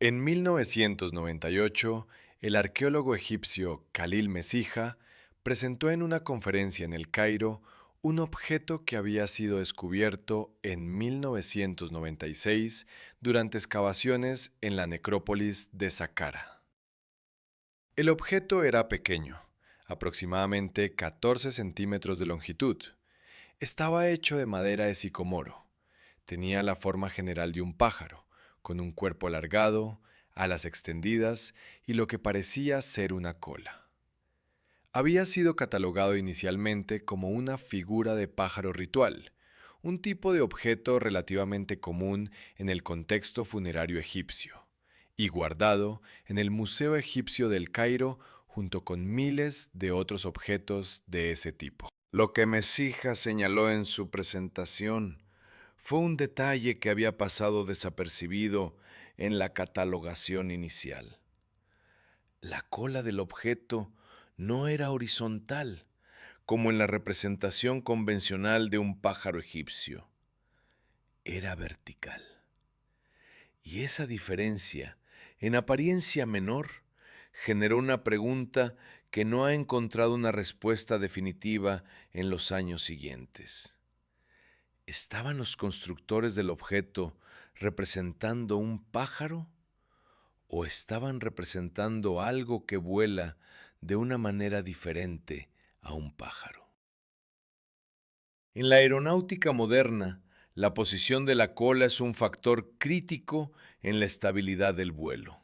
En 1998, el arqueólogo egipcio Khalil Mesija presentó en una conferencia en El Cairo un objeto que había sido descubierto en 1996 durante excavaciones en la necrópolis de Saqqara. El objeto era pequeño, aproximadamente 14 centímetros de longitud. Estaba hecho de madera de sicomoro. Tenía la forma general de un pájaro, con un cuerpo alargado, alas extendidas y lo que parecía ser una cola. Había sido catalogado inicialmente como una figura de pájaro ritual, un tipo de objeto relativamente común en el contexto funerario egipcio, y guardado en el Museo Egipcio del Cairo junto con miles de otros objetos de ese tipo. Lo que Mesija señaló en su presentación fue un detalle que había pasado desapercibido en la catalogación inicial. La cola del objeto no era horizontal, como en la representación convencional de un pájaro egipcio. Era vertical. Y esa diferencia en apariencia menor, generó una pregunta que no ha encontrado una respuesta definitiva en los años siguientes. ¿Estaban los constructores del objeto representando un pájaro o estaban representando algo que vuela de una manera diferente a un pájaro? En la aeronáutica moderna, la posición de la cola es un factor crítico en la estabilidad del vuelo.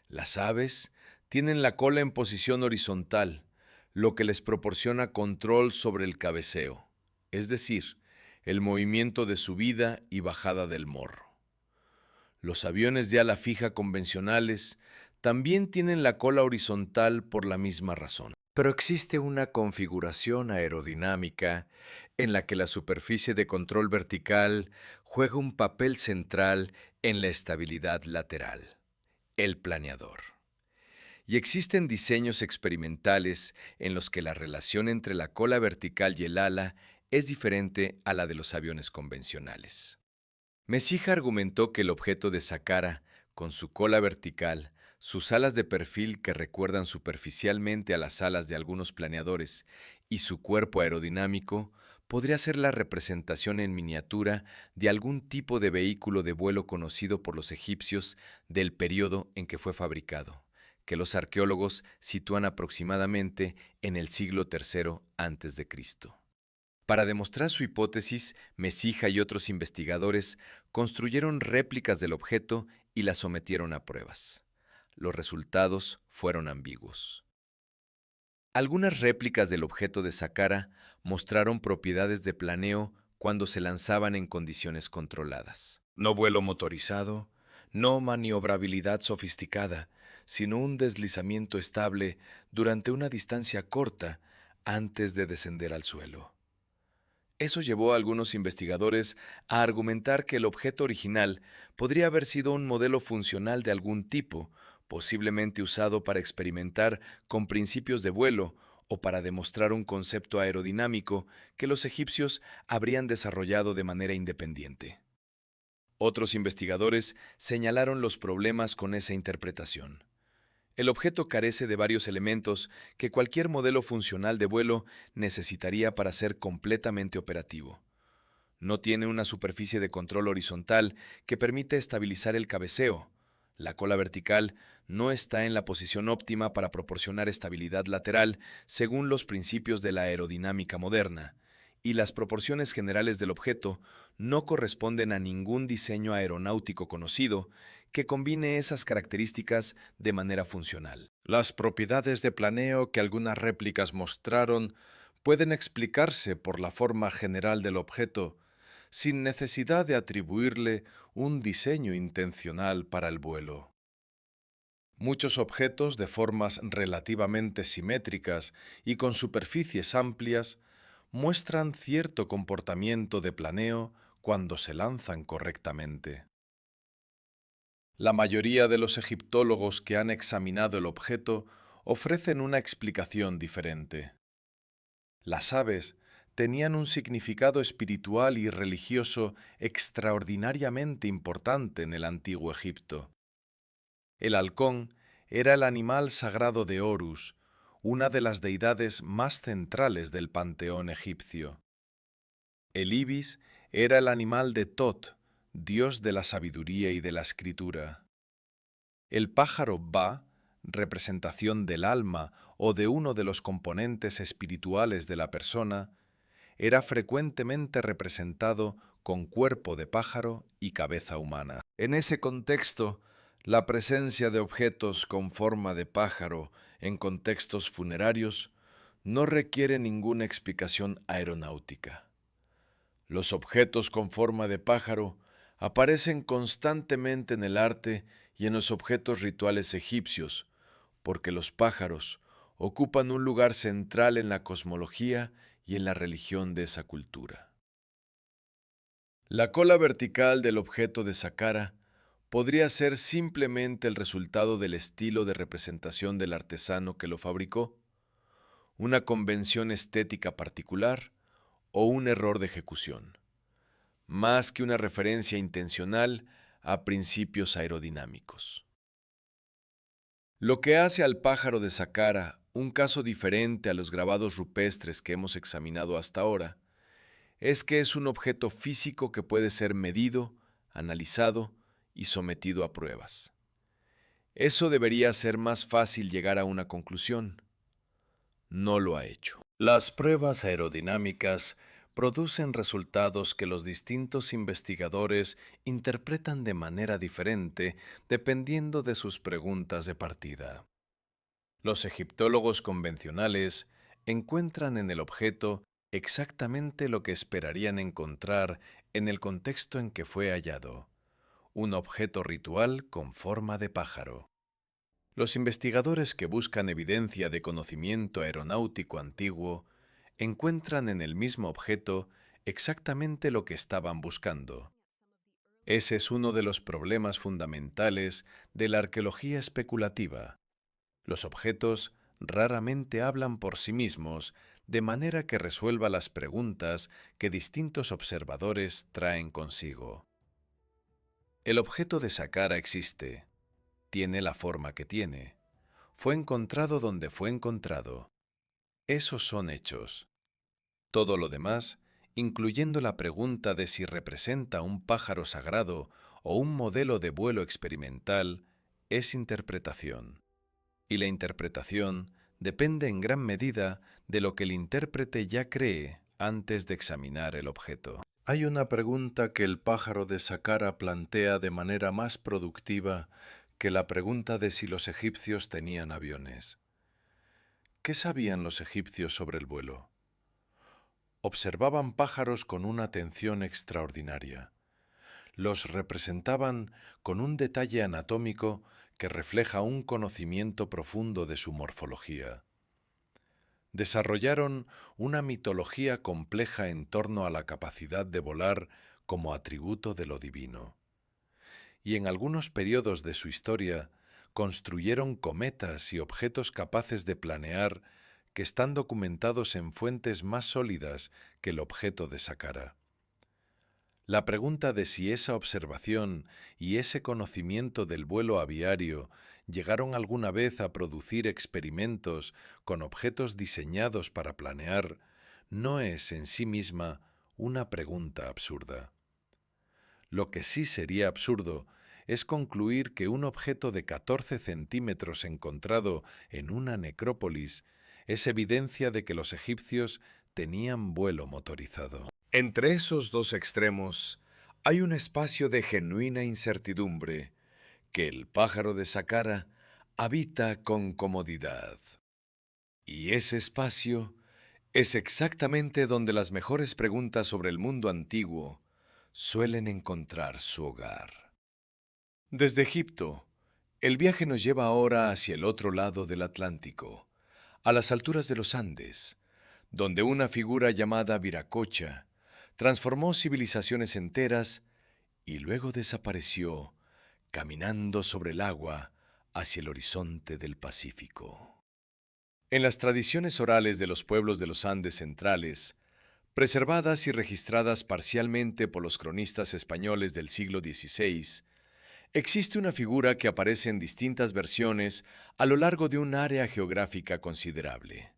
Las aves tienen la cola en posición horizontal, lo que les proporciona control sobre el cabeceo, es decir, el movimiento de subida y bajada del morro. Los aviones de ala fija convencionales también tienen la cola horizontal por la misma razón. Pero existe una configuración aerodinámica en la que la superficie de control vertical juega un papel central en la estabilidad lateral, el planeador. Y existen diseños experimentales en los que la relación entre la cola vertical y el ala es diferente a la de los aviones convencionales. Mesija argumentó que el objeto de Saqqara, con su cola vertical, sus alas de perfil que recuerdan superficialmente a las alas de algunos planeadores y su cuerpo aerodinámico, podría ser la representación en miniatura de algún tipo de vehículo de vuelo conocido por los egipcios del período en que fue fabricado, que los arqueólogos sitúan aproximadamente en el siglo III a.C. Para demostrar su hipótesis, Mesija y otros investigadores construyeron réplicas del objeto y las sometieron a pruebas. Los resultados fueron ambiguos. Algunas réplicas del objeto de Saqqara mostraron propiedades de planeo cuando se lanzaban en condiciones controladas. No vuelo motorizado, no maniobrabilidad sofisticada, sino un deslizamiento estable durante una distancia corta antes de descender al suelo. Eso llevó a algunos investigadores a argumentar que el objeto original podría haber sido un modelo funcional de algún tipo, posiblemente usado para experimentar con principios de vuelo o para demostrar un concepto aerodinámico que los egipcios habrían desarrollado de manera independiente. Otros investigadores señalaron los problemas con esa interpretación. El objeto carece de varios elementos que cualquier modelo funcional de vuelo necesitaría para ser completamente operativo. No tiene una superficie de control horizontal que permite estabilizar el cabeceo. La cola vertical no está en la posición óptima para proporcionar estabilidad lateral según los principios de la aerodinámica moderna, y las proporciones generales del objeto no corresponden a ningún diseño aeronáutico conocido que combine esas características de manera funcional. Las propiedades de planeo que algunas réplicas mostraron pueden explicarse por la forma general del objeto, sin necesidad de atribuirle un diseño intencional para el vuelo. Muchos objetos de formas relativamente simétricas y con superficies amplias muestran cierto comportamiento de planeo cuando se lanzan correctamente. La mayoría de los egiptólogos que han examinado el objeto ofrecen una explicación diferente. Las aves tenían un significado espiritual y religioso extraordinariamente importante en el antiguo Egipto. El halcón era el animal sagrado de Horus, una de las deidades más centrales del panteón egipcio. El ibis era el animal de Tot, dios de la sabiduría y de la escritura. El pájaro Ba, representación del alma o de uno de los componentes espirituales de la persona, era frecuentemente representado con cuerpo de pájaro y cabeza humana. En ese contexto, la presencia de objetos con forma de pájaro en contextos funerarios no requiere ninguna explicación aeronáutica. Los objetos con forma de pájaro aparecen constantemente en el arte y en los objetos rituales egipcios, porque los pájaros ocupan un lugar central en la cosmología y en la religión de esa cultura. La cola vertical del objeto de Saqqara podría ser simplemente el resultado del estilo de representación del artesano que lo fabricó, una convención estética particular o un error de ejecución, más que una referencia intencional a principios aerodinámicos. Lo que hace al pájaro de Saqqara un caso diferente a los grabados rupestres que hemos examinado hasta ahora es que es un objeto físico que puede ser medido, analizado y sometido a pruebas. Eso debería ser más fácil llegar a una conclusión. No lo ha hecho. Las pruebas aerodinámicas producen resultados que los distintos investigadores interpretan de manera diferente dependiendo de sus preguntas de partida. Los egiptólogos convencionales encuentran en el objeto exactamente lo que esperarían encontrar en el contexto en que fue hallado, un objeto ritual con forma de pájaro. Los investigadores que buscan evidencia de conocimiento aeronáutico antiguo encuentran en el mismo objeto exactamente lo que estaban buscando. Ese es uno de los problemas fundamentales de la arqueología especulativa. Los objetos raramente hablan por sí mismos, de manera que resuelva las preguntas que distintos observadores traen consigo. El objeto de Saqqara existe. Tiene la forma que tiene. Fue encontrado donde fue encontrado. Esos son hechos. Todo lo demás, incluyendo la pregunta de si representa un pájaro sagrado o un modelo de vuelo experimental, es interpretación. Y la interpretación depende en gran medida de lo que el intérprete ya cree antes de examinar el objeto. Hay una pregunta que el pájaro de Saqqara plantea de manera más productiva que la pregunta de si los egipcios tenían aviones. ¿Qué sabían los egipcios sobre el vuelo? Observaban pájaros con una atención extraordinaria. Los representaban con un detalle anatómico que refleja un conocimiento profundo de su morfología. Desarrollaron una mitología compleja en torno a la capacidad de volar como atributo de lo divino. Y en algunos periodos de su historia construyeron cometas y objetos capaces de planear que están documentados en fuentes más sólidas que el objeto de Saqqara. La pregunta de si esa observación y ese conocimiento del vuelo aviario llegaron alguna vez a producir experimentos con objetos diseñados para planear no es en sí misma una pregunta absurda. Lo que sí sería absurdo es concluir que un objeto de 14 centímetros encontrado en una necrópolis es evidencia de que los egipcios tenían vuelo motorizado. Entre esos dos extremos hay un espacio de genuina incertidumbre que el pájaro de Saqqara habita con comodidad. Y ese espacio es exactamente donde las mejores preguntas sobre el mundo antiguo suelen encontrar su hogar. Desde Egipto, el viaje nos lleva ahora hacia el otro lado del Atlántico, a las alturas de los Andes, donde una figura llamada Viracocha transformó civilizaciones enteras y luego desapareció caminando sobre el agua hacia el horizonte del Pacífico. En las tradiciones orales de los pueblos de los Andes centrales, preservadas y registradas parcialmente por los cronistas españoles del siglo XVI, existe una figura que aparece en distintas versiones a lo largo de un área geográfica considerable.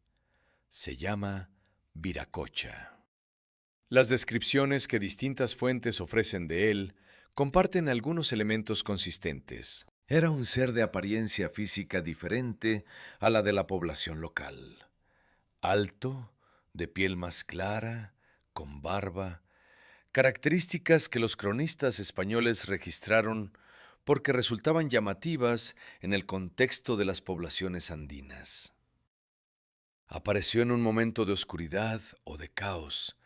Se llama Viracocha. Las descripciones que distintas fuentes ofrecen de él comparten algunos elementos consistentes. Era un ser de apariencia física diferente a la de la población local. Alto, de piel más clara, con barba, características que los cronistas españoles registraron porque resultaban llamativas en el contexto de las poblaciones andinas. Apareció en un momento de oscuridad o de caos,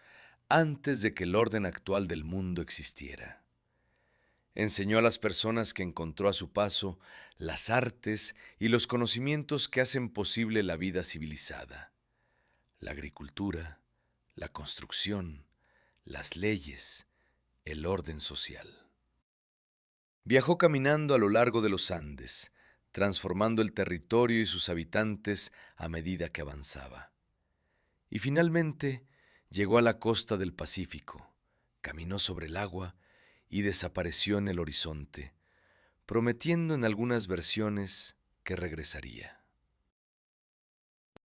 antes de que el orden actual del mundo existiera. Enseñó a las personas que encontró a su paso las artes y los conocimientos que hacen posible la vida civilizada, la agricultura, la construcción, las leyes, el orden social. Viajó caminando a lo largo de los Andes, transformando el territorio y sus habitantes a medida que avanzaba. Y finalmente llegó a la costa del Pacífico, caminó sobre el agua y desapareció en el horizonte, prometiendo en algunas versiones que regresaría.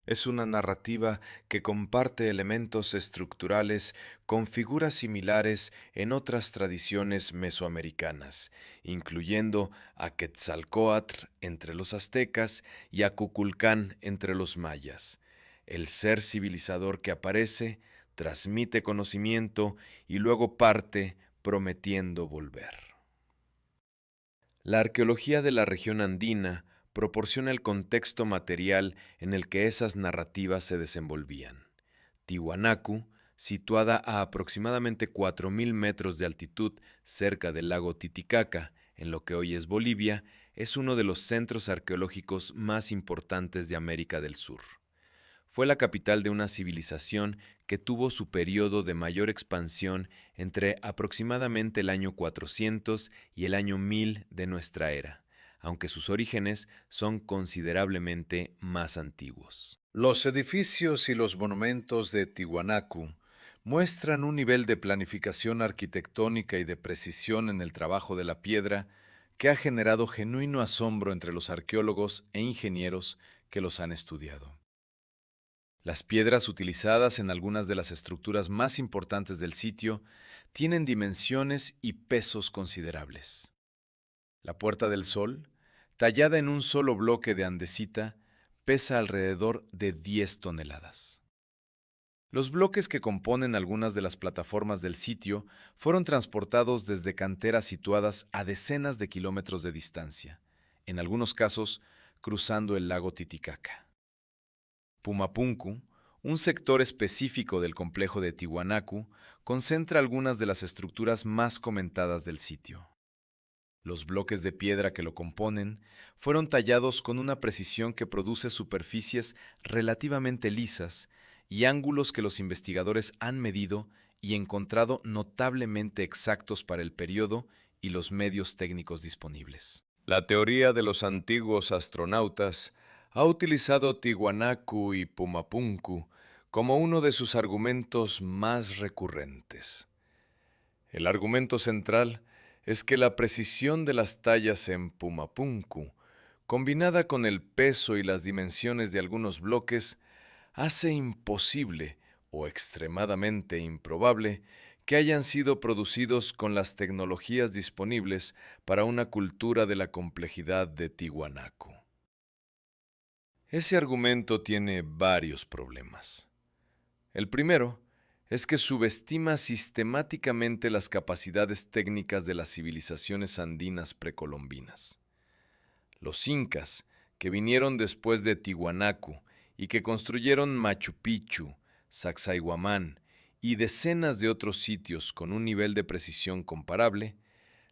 Es una narrativa que comparte elementos estructurales con figuras similares en otras tradiciones mesoamericanas, incluyendo a Quetzalcóatl entre los aztecas y a Cuculcán entre los mayas. El ser civilizador que aparece, transmite conocimiento y luego parte prometiendo volver. La arqueología de la región andina proporciona el contexto material en el que esas narrativas se desenvolvían. Tiwanaku, situada a aproximadamente 4.000 metros de altitud cerca del lago Titicaca, en lo que hoy es Bolivia, es uno de los centros arqueológicos más importantes de América del Sur. Fue la capital de una civilización que tuvo su periodo de mayor expansión entre aproximadamente el año 400 y el año 1000 de nuestra era, aunque sus orígenes son considerablemente más antiguos. Los edificios y los monumentos de Tiwanaku muestran un nivel de planificación arquitectónica y de precisión en el trabajo de la piedra que ha generado genuino asombro entre los arqueólogos e ingenieros que los han estudiado. Las piedras utilizadas en algunas de las estructuras más importantes del sitio tienen dimensiones y pesos considerables. La Puerta del Sol, tallada en un solo bloque de andesita, pesa alrededor de 10 toneladas. Los bloques que componen algunas de las plataformas del sitio fueron transportados desde canteras situadas a decenas de kilómetros de distancia, en algunos casos cruzando el lago Titicaca. Pumapunku, un sector específico del complejo de Tiwanaku, concentra algunas de las estructuras más comentadas del sitio. Los bloques de piedra que lo componen fueron tallados con una precisión que produce superficies relativamente lisas y ángulos que los investigadores han medido y encontrado notablemente exactos para el periodo y los medios técnicos disponibles. La teoría de los antiguos astronautas ha utilizado Tiwanaku y Pumapunku como uno de sus argumentos más recurrentes. El argumento central es que la precisión de las tallas en Pumapunku, combinada con el peso y las dimensiones de algunos bloques, hace imposible o extremadamente improbable que hayan sido producidos con las tecnologías disponibles para una cultura de la complejidad de Tiwanaku. Ese argumento tiene varios problemas. El primero es que subestima sistemáticamente las capacidades técnicas de las civilizaciones andinas precolombinas. Los incas, que vinieron después de Tiwanaku y que construyeron Machu Picchu, Sacsayhuamán y decenas de otros sitios con un nivel de precisión comparable,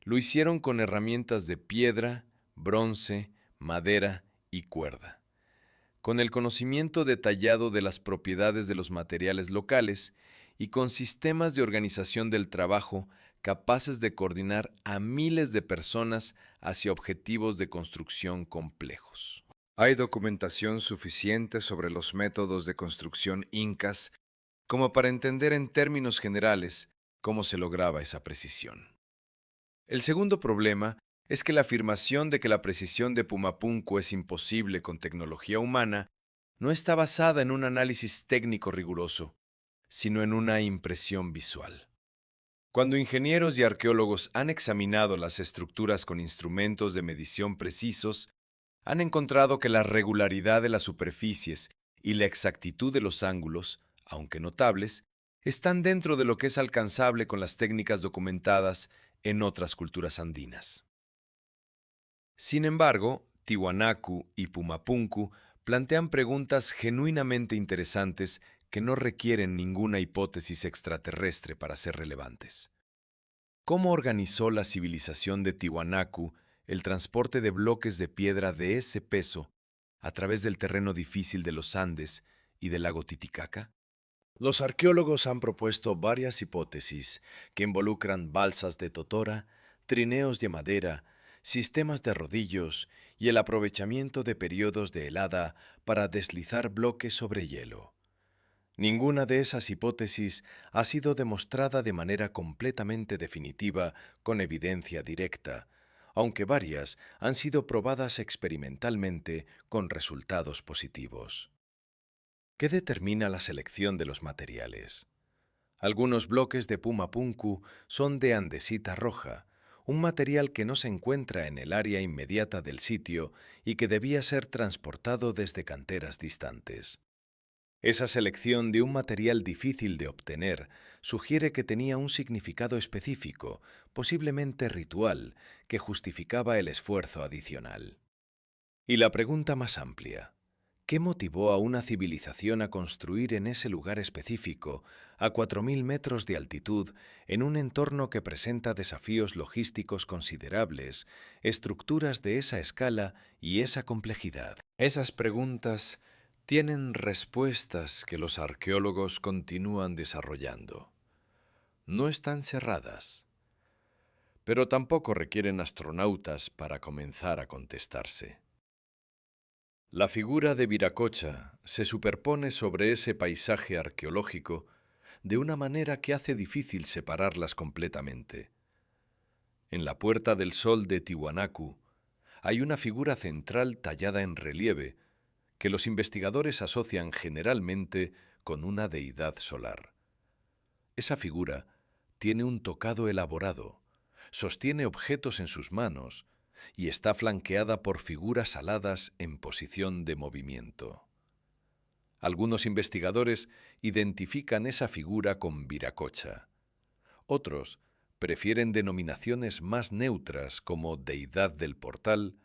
lo hicieron con herramientas de piedra, bronce, madera y cuerda. Con el conocimiento detallado de las propiedades de los materiales locales y con sistemas de organización del trabajo capaces de coordinar a miles de personas hacia objetivos de construcción complejos. Hay documentación suficiente sobre los métodos de construcción incas como para entender en términos generales cómo se lograba esa precisión. El segundo problema es que la afirmación de que la precisión de Pumapunku es imposible con tecnología humana no está basada en un análisis técnico riguroso, sino en una impresión visual. Cuando ingenieros y arqueólogos han examinado las estructuras con instrumentos de medición precisos, han encontrado que la regularidad de las superficies y la exactitud de los ángulos, aunque notables, están dentro de lo que es alcanzable con las técnicas documentadas en otras culturas andinas. Sin embargo, Tiwanaku y Pumapunku plantean preguntas genuinamente interesantes que no requieren ninguna hipótesis extraterrestre para ser relevantes. ¿Cómo organizó la civilización de Tiwanaku el transporte de bloques de piedra de ese peso a través del terreno difícil de los Andes y del lago Titicaca? Los arqueólogos han propuesto varias hipótesis que involucran balsas de totora, trineos de madera, sistemas de rodillos y el aprovechamiento de periodos de helada para deslizar bloques sobre hielo. Ninguna de esas hipótesis ha sido demostrada de manera completamente definitiva con evidencia directa, aunque varias han sido probadas experimentalmente con resultados positivos. ¿Qué determina la selección de los materiales? Algunos bloques de pumapunku son de andesita roja, un material que no se encuentra en el área inmediata del sitio y que debía ser transportado desde canteras distantes. Esa selección de un material difícil de obtener sugiere que tenía un significado específico, posiblemente ritual, que justificaba el esfuerzo adicional. Y la pregunta más amplia: ¿qué motivó a una civilización a construir en ese lugar específico, a 4.000 metros de altitud, en un entorno que presenta desafíos logísticos considerables, estructuras de esa escala y esa complejidad? Esas preguntas tienen respuestas que los arqueólogos continúan desarrollando. No están cerradas, pero tampoco requieren astronautas para comenzar a contestarse. La figura de Viracocha se superpone sobre ese paisaje arqueológico de una manera que hace difícil separarlas completamente. En la Puerta del Sol de Tiwanaku hay una figura central tallada en relieve que los investigadores asocian generalmente con una deidad solar. Esa figura tiene un tocado elaborado, sostiene objetos en sus manos y está flanqueada por figuras aladas en posición de movimiento. Algunos investigadores identifican esa figura con Viracocha. Otros prefieren denominaciones más neutras como deidad del portal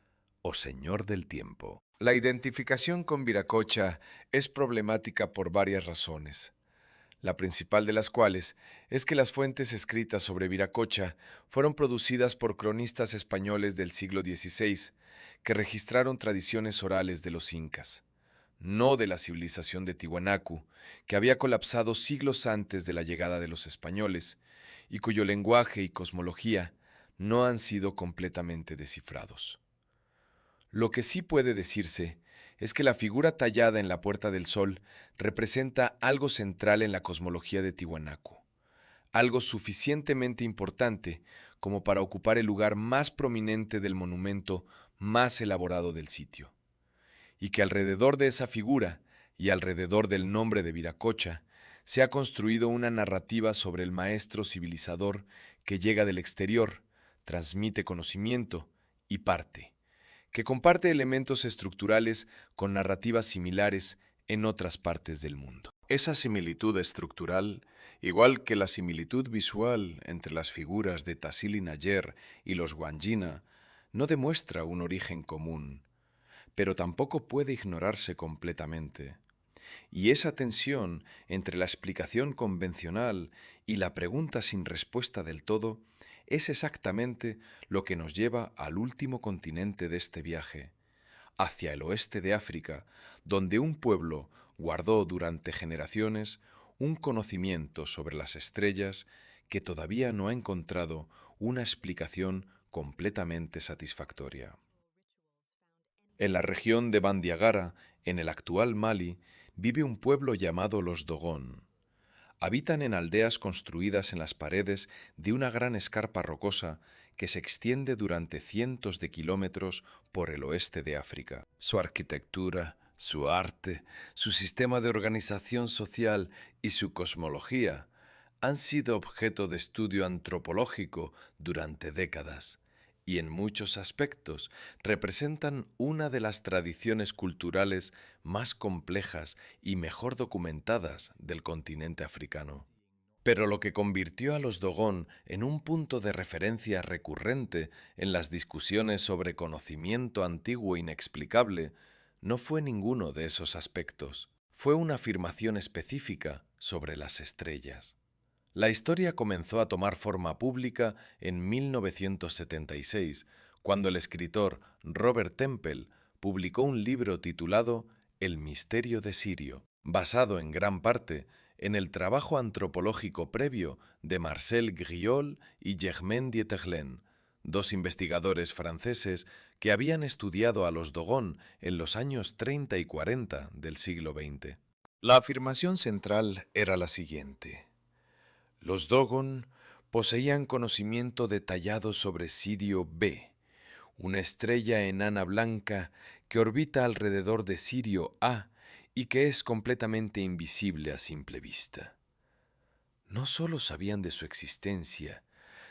o señor del tiempo. La identificación con Viracocha es problemática por varias razones, la principal de las cuales es que las fuentes escritas sobre Viracocha fueron producidas por cronistas españoles del siglo XVI, que registraron tradiciones orales de los incas, no de la civilización de Tiwanaku, que había colapsado siglos antes de la llegada de los españoles, y cuyo lenguaje y cosmología no han sido completamente descifrados. Lo que sí puede decirse es que la figura tallada en la Puerta del Sol representa algo central en la cosmología de Tiwanaku, algo suficientemente importante como para ocupar el lugar más prominente del monumento más elaborado del sitio, y que alrededor de esa figura y alrededor del nombre de Viracocha se ha construido una narrativa sobre el maestro civilizador que llega del exterior, transmite conocimiento y parte, que comparte elementos estructurales con narrativas similares en otras partes del mundo. Esa similitud estructural, igual que la similitud visual entre las figuras de Tassili N'Ajjer y los Wandjina, no demuestra un origen común, pero tampoco puede ignorarse completamente. Y esa tensión entre la explicación convencional y la pregunta sin respuesta del todo es exactamente lo que nos lleva al último continente de este viaje, hacia el oeste de África, donde un pueblo guardó durante generaciones un conocimiento sobre las estrellas que todavía no ha encontrado una explicación completamente satisfactoria. En la región de Bandiagara, en el actual Mali, vive un pueblo llamado los Dogon. Habitan en aldeas construidas en las paredes de una gran escarpa rocosa que se extiende durante cientos de kilómetros por el oeste de África. Su arquitectura, su arte, su sistema de organización social y su cosmología han sido objeto de estudio antropológico durante décadas y en muchos aspectos representan una de las tradiciones culturales más complejas y mejor documentadas del continente africano. Pero lo que convirtió a los Dogon en un punto de referencia recurrente en las discusiones sobre conocimiento antiguo inexplicable no fue ninguno de esos aspectos, fue una afirmación específica sobre las estrellas. La historia comenzó a tomar forma pública en 1976, cuando el escritor Robert Temple publicó un libro titulado El misterio de Sirio, basado en gran parte en el trabajo antropológico previo de Marcel Griol y Germain Dieterlen, dos investigadores franceses que habían estudiado a los Dogon en los años 30 y 40 del siglo XX. La afirmación central era la siguiente: los Dogon poseían conocimiento detallado sobre Sirio B, una estrella enana blanca que orbita alrededor de Sirio A y que es completamente invisible a simple vista. No solo sabían de su existencia,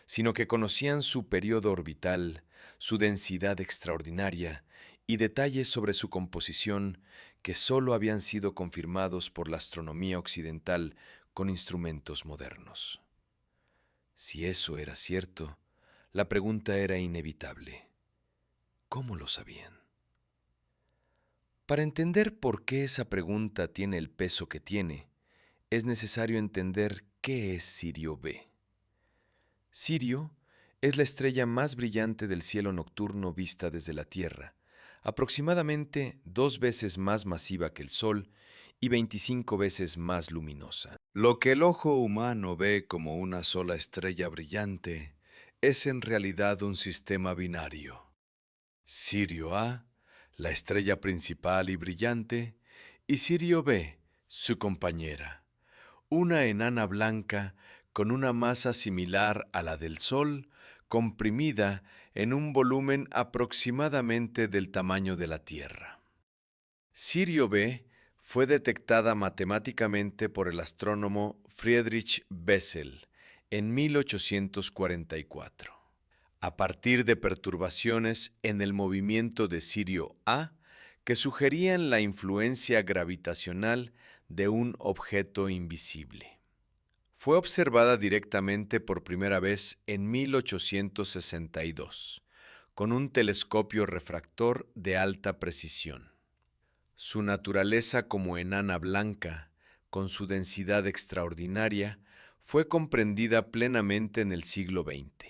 sino que conocían su período orbital, su densidad extraordinaria y detalles sobre su composición que solo habían sido confirmados por la astronomía occidental con instrumentos modernos. Si eso era cierto, la pregunta era inevitable. ¿Cómo lo sabían? Para entender por qué esa pregunta tiene el peso que tiene, es necesario entender qué es Sirio B. Sirio es la estrella más brillante del cielo nocturno vista desde la Tierra, aproximadamente 2 veces más masiva que el Sol y 25 veces más luminosa. Lo que el ojo humano ve como una sola estrella brillante es en realidad un sistema binario. Sirio A, la estrella principal y brillante, y Sirio B, su compañera, una enana blanca con una masa similar a la del Sol, comprimida en un volumen aproximadamente del tamaño de la Tierra. Sirio B fue detectada matemáticamente por el astrónomo Friedrich Bessel en 1844. A partir de perturbaciones en el movimiento de Sirio A que sugerían la influencia gravitacional de un objeto invisible. Fue observada directamente por primera vez en 1862, con un telescopio refractor de alta precisión. Su naturaleza como enana blanca, con su densidad extraordinaria, fue comprendida plenamente en el siglo XX.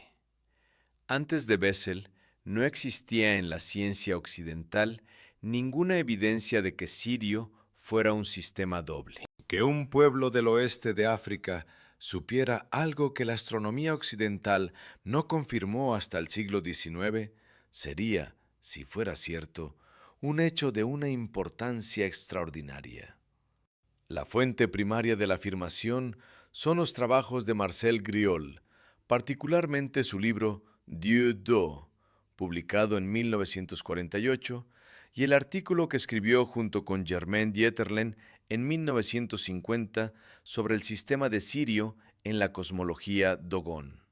Antes de Bessel, no existía en la ciencia occidental ninguna evidencia de que Sirio fuera un sistema doble. Que un pueblo del oeste de África supiera algo que la astronomía occidental no confirmó hasta el siglo XIX sería, si fuera cierto, un hecho de una importancia extraordinaria. La fuente primaria de la afirmación son los trabajos de Marcel Griol, particularmente su libro Dieu d'eau, publicado en 1948, y el artículo que escribió junto con Germain Dieterlen en 1950 sobre el sistema de Sirio en la cosmología Dogon.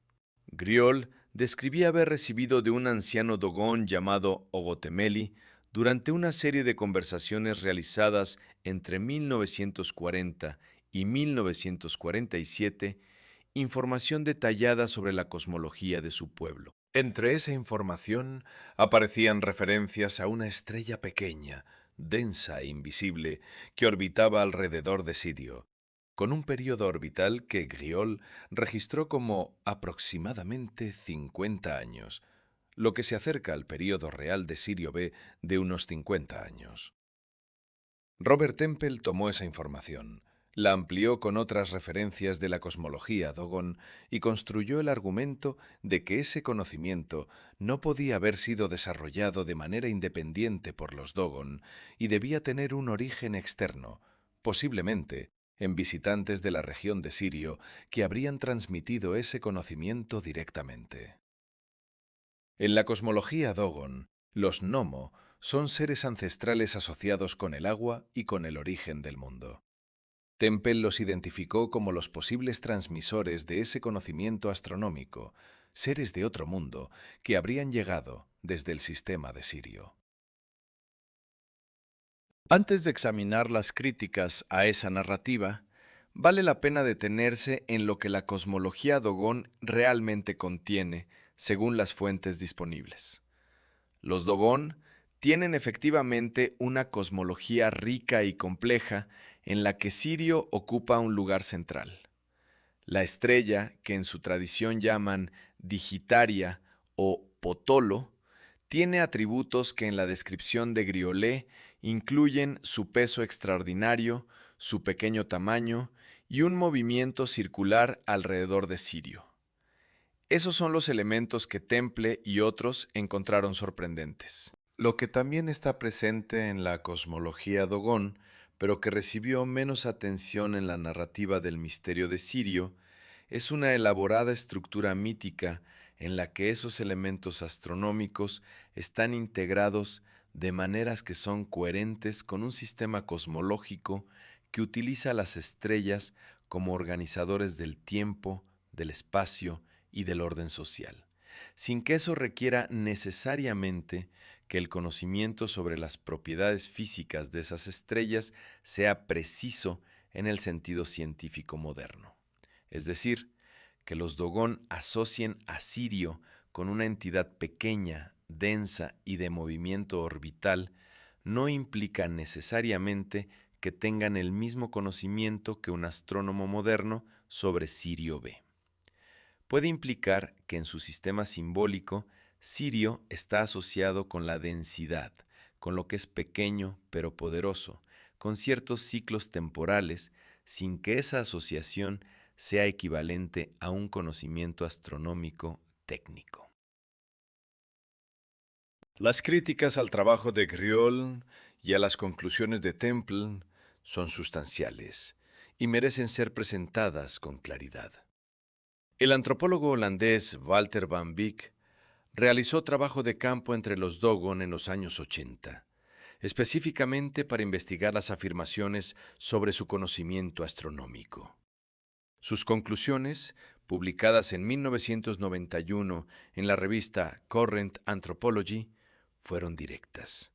Griol describía haber recibido de un anciano Dogon llamado Ogotemeli durante una serie de conversaciones realizadas entre 1940 y 1947 información detallada sobre la cosmología de su pueblo. Entre esa información aparecían referencias a una estrella pequeña, densa e invisible, que orbitaba alrededor de Sirio, con un período orbital que Griol registró como aproximadamente 50 años, lo que se acerca al período real de Sirio B de unos 50 años. Robert Temple tomó esa información, la amplió con otras referencias de la cosmología Dogon y construyó el argumento de que ese conocimiento no podía haber sido desarrollado de manera independiente por los Dogon y debía tener un origen externo, posiblemente en visitantes de la región de Sirio que habrían transmitido ese conocimiento directamente. En la cosmología Dogon, los Nomo son seres ancestrales asociados con el agua y con el origen del mundo. Temple los identificó como los posibles transmisores de ese conocimiento astronómico, seres de otro mundo que habrían llegado desde el sistema de Sirio. Antes de examinar las críticas a esa narrativa, vale la pena detenerse en lo que la cosmología Dogon realmente contiene, según las fuentes disponibles. Los Dogon tienen efectivamente una cosmología rica y compleja en la que Sirio ocupa un lugar central. La estrella, que en su tradición llaman Digitaria o Potolo, tiene atributos que en la descripción de Griolé incluyen su peso extraordinario, su pequeño tamaño y un movimiento circular alrededor de Sirio. Esos son los elementos que Temple y otros encontraron sorprendentes. Lo que también está presente en la cosmología Dogon, pero que recibió menos atención en la narrativa del misterio de Sirio, es una elaborada estructura mítica en la que esos elementos astronómicos están integrados de maneras que son coherentes con un sistema cosmológico que utiliza las estrellas como organizadores del tiempo, del espacio y del orden social, sin que eso requiera necesariamente que el conocimiento sobre las propiedades físicas de esas estrellas sea preciso en el sentido científico moderno. Es decir, que los Dogon asocien a Sirio con una entidad pequeña, densa y de movimiento orbital no implica necesariamente que tengan el mismo conocimiento que un astrónomo moderno sobre Sirio B. Puede implicar que en su sistema simbólico, Sirio está asociado con la densidad, con lo que es pequeño pero poderoso, con ciertos ciclos temporales, sin que esa asociación sea equivalente a un conocimiento astronómico técnico. Las críticas al trabajo de Griol y a las conclusiones de Temple son sustanciales y merecen ser presentadas con claridad. El antropólogo holandés Walter van Beek realizó trabajo de campo entre los Dogon en los años 80, específicamente para investigar las afirmaciones sobre su conocimiento astronómico. Sus conclusiones, publicadas en 1991 en la revista Current Anthropology, fueron directas.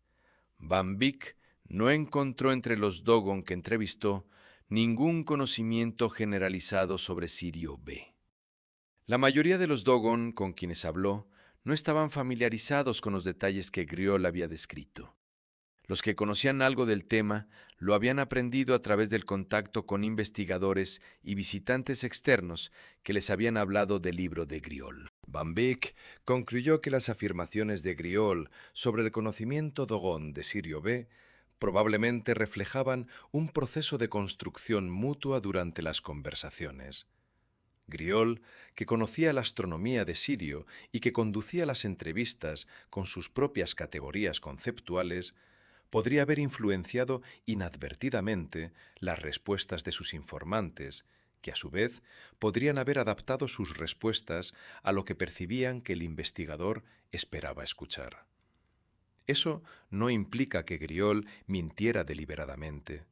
Van Beek no encontró entre los Dogon que entrevistó ningún conocimiento generalizado sobre Sirio B. La mayoría de los Dogon con quienes habló no estaban familiarizados con los detalles que Griol había descrito. Los que conocían algo del tema lo habían aprendido a través del contacto con investigadores y visitantes externos que les habían hablado del libro de Griol. Van Beek concluyó que las afirmaciones de Griol sobre el conocimiento Dogon de Sirio B probablemente reflejaban un proceso de construcción mutua durante las conversaciones. Griol, que conocía la astronomía de Sirio y que conducía las entrevistas con sus propias categorías conceptuales, podría haber influenciado inadvertidamente las respuestas de sus informantes, que a su vez podrían haber adaptado sus respuestas a lo que percibían que el investigador esperaba escuchar. Eso no implica que Griol mintiera deliberadamente.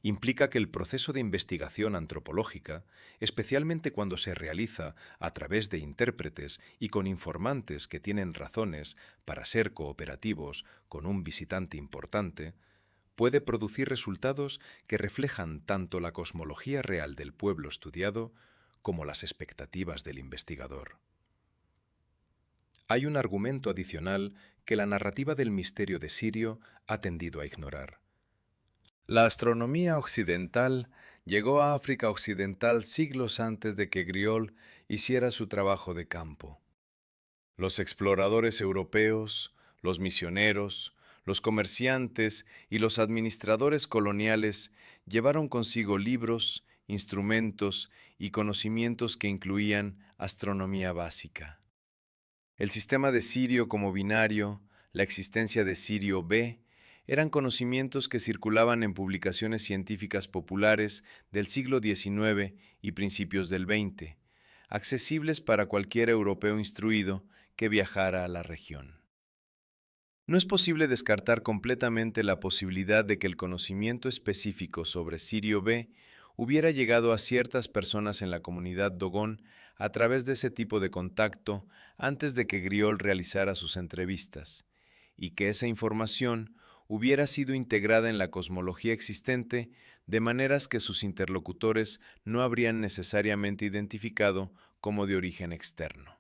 Implica que el proceso de investigación antropológica, especialmente cuando se realiza a través de intérpretes y con informantes que tienen razones para ser cooperativos con un visitante importante, puede producir resultados que reflejan tanto la cosmología real del pueblo estudiado como las expectativas del investigador. Hay un argumento adicional que la narrativa del misterio de Sirio ha tendido a ignorar. La astronomía occidental llegó a África Occidental siglos antes de que Griol hiciera su trabajo de campo. Los exploradores europeos, los misioneros, los comerciantes y los administradores coloniales llevaron consigo libros, instrumentos y conocimientos que incluían astronomía básica. El sistema de Sirio como binario, la existencia de Sirio B, eran conocimientos que circulaban en publicaciones científicas populares del siglo XIX y principios del XX, accesibles para cualquier europeo instruido que viajara a la región. No es posible descartar completamente la posibilidad de que el conocimiento específico sobre Sirio B hubiera llegado a ciertas personas en la comunidad Dogon a través de ese tipo de contacto antes de que Griol realizara sus entrevistas, y que esa información hubiera sido integrada en la cosmología existente de maneras que sus interlocutores no habrían necesariamente identificado como de origen externo.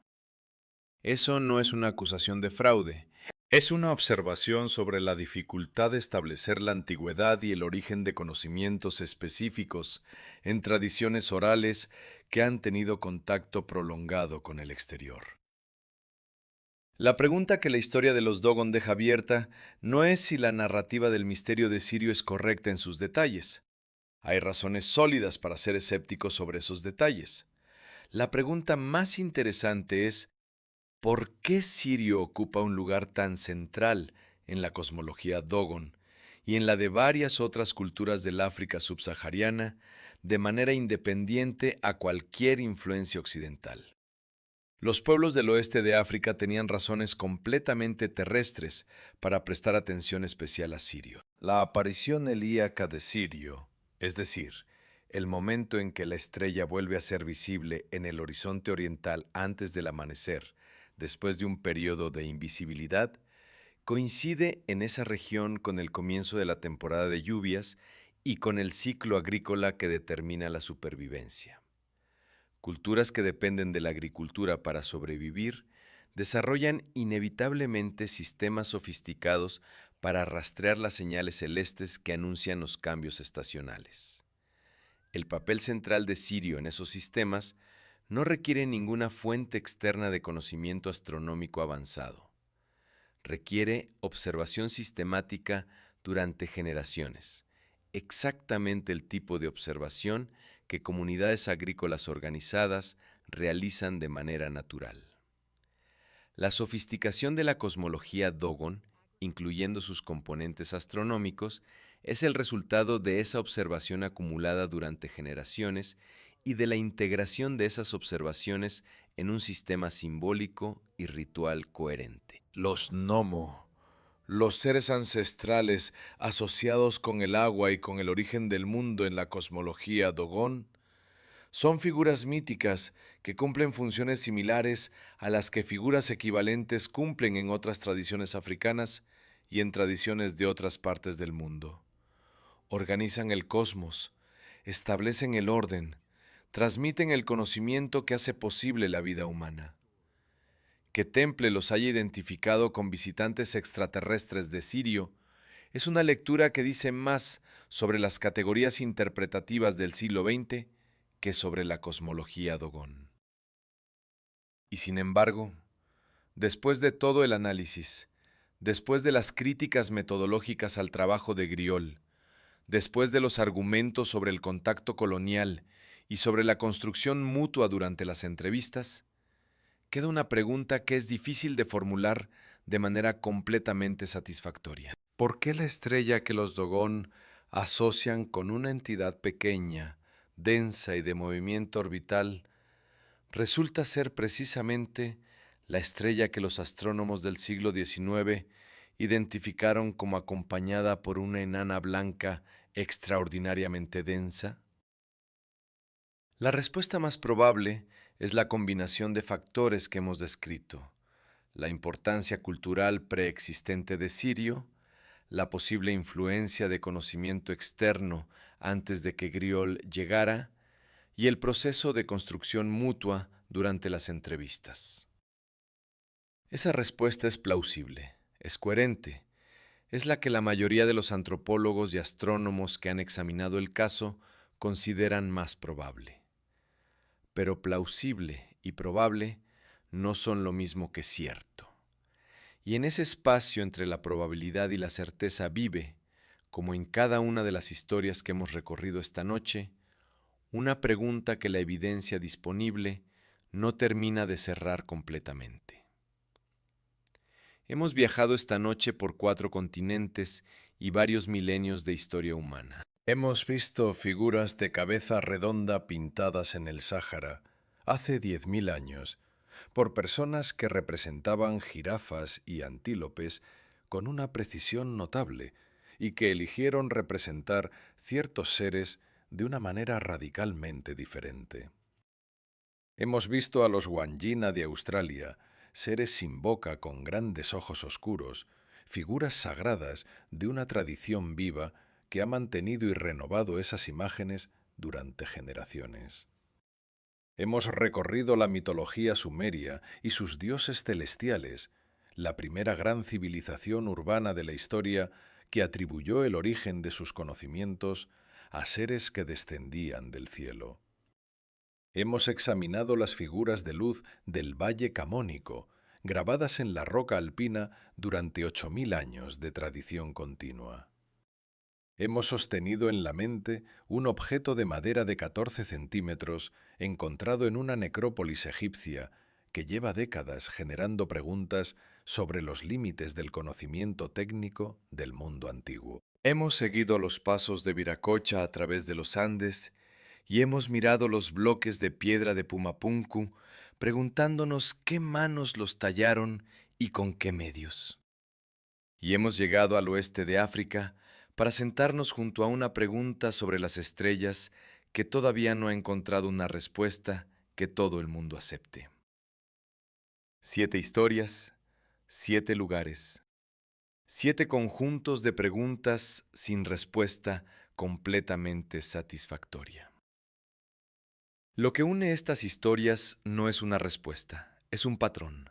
Eso no es una acusación de fraude, es una observación sobre la dificultad de establecer la antigüedad y el origen de conocimientos específicos en tradiciones orales que han tenido contacto prolongado con el exterior. La pregunta que la historia de los Dogon deja abierta no es si la narrativa del misterio de Sirio es correcta en sus detalles. Hay razones sólidas para ser escépticos sobre esos detalles. La pregunta más interesante es, ¿por qué Sirio ocupa un lugar tan central en la cosmología Dogon y en la de varias otras culturas del África subsahariana de manera independiente a cualquier influencia occidental? Los pueblos del oeste de África tenían razones completamente terrestres para prestar atención especial a Sirio. La aparición helíaca de Sirio, es decir, el momento en que la estrella vuelve a ser visible en el horizonte oriental antes del amanecer, después de un periodo de invisibilidad, coincide en esa región con el comienzo de la temporada de lluvias y con el ciclo agrícola que determina la supervivencia. Culturas que dependen de la agricultura para sobrevivir desarrollan inevitablemente sistemas sofisticados para rastrear las señales celestes que anuncian los cambios estacionales. El papel central de Sirio en esos sistemas no requiere ninguna fuente externa de conocimiento astronómico avanzado. Requiere observación sistemática durante generaciones, exactamente el tipo de observación que comunidades agrícolas organizadas realizan de manera natural. La sofisticación de la cosmología Dogon, incluyendo sus componentes astronómicos, es el resultado de esa observación acumulada durante generaciones y de la integración de esas observaciones en un sistema simbólico y ritual coherente. Los Nomo, los seres ancestrales asociados con el agua y con el origen del mundo en la cosmología Dogon, son figuras míticas que cumplen funciones similares a las que figuras equivalentes cumplen en otras tradiciones africanas y en tradiciones de otras partes del mundo. Organizan el cosmos, establecen el orden, transmiten el conocimiento que hace posible la vida humana. Que Temple los haya identificado con visitantes extraterrestres de Sirio es una lectura que dice más sobre las categorías interpretativas del siglo XX que sobre la cosmología Dogon. Y sin embargo, después de todo el análisis, después de las críticas metodológicas al trabajo de Griol, después de los argumentos sobre el contacto colonial y sobre la construcción mutua durante las entrevistas, queda una pregunta que es difícil de formular de manera completamente satisfactoria. ¿Por qué la estrella que los Dogon asocian con una entidad pequeña, densa y de movimiento orbital, resulta ser precisamente la estrella que los astrónomos del siglo XIX identificaron como acompañada por una enana blanca extraordinariamente densa? La respuesta más probable es la combinación de factores que hemos descrito: la importancia cultural preexistente de Sirio, la posible influencia de conocimiento externo antes de que Griol llegara, y el proceso de construcción mutua durante las entrevistas. Esa respuesta es plausible, es coherente, es la que la mayoría de los antropólogos y astrónomos que han examinado el caso consideran más probable. Pero plausible y probable no son lo mismo que cierto. Y en ese espacio entre la probabilidad y la certeza vive, como en cada una de las historias que hemos recorrido esta noche, una pregunta que la evidencia disponible no termina de cerrar completamente. Hemos viajado esta noche por 4 continentes y varios milenios de historia humana. Hemos visto figuras de cabeza redonda pintadas en el Sáhara hace 10.000 años por personas que representaban jirafas y antílopes con una precisión notable y que eligieron representar ciertos seres de una manera radicalmente diferente. Hemos visto a los Wandjina de Australia, seres sin boca con grandes ojos oscuros, figuras sagradas de una tradición viva que ha mantenido y renovado esas imágenes durante generaciones. Hemos recorrido la mitología sumeria y sus dioses celestiales, la primera gran civilización urbana de la historia que atribuyó el origen de sus conocimientos a seres que descendían del cielo. Hemos examinado las figuras de luz del Valle Camónico, grabadas en la roca alpina durante 8.000 años de tradición continua. Hemos sostenido en la mente un objeto de madera de 14 centímetros encontrado en una necrópolis egipcia que lleva décadas generando preguntas sobre los límites del conocimiento técnico del mundo antiguo. Hemos seguido los pasos de Viracocha a través de los Andes y hemos mirado los bloques de piedra de Pumapunku preguntándonos qué manos los tallaron y con qué medios. Y hemos llegado al oeste de África para sentarnos junto a una pregunta sobre las estrellas que todavía no ha encontrado una respuesta que todo el mundo acepte. 7 historias, 7 lugares, 7 conjuntos de preguntas sin respuesta completamente satisfactoria. Lo que une estas historias no es una respuesta, es un patrón.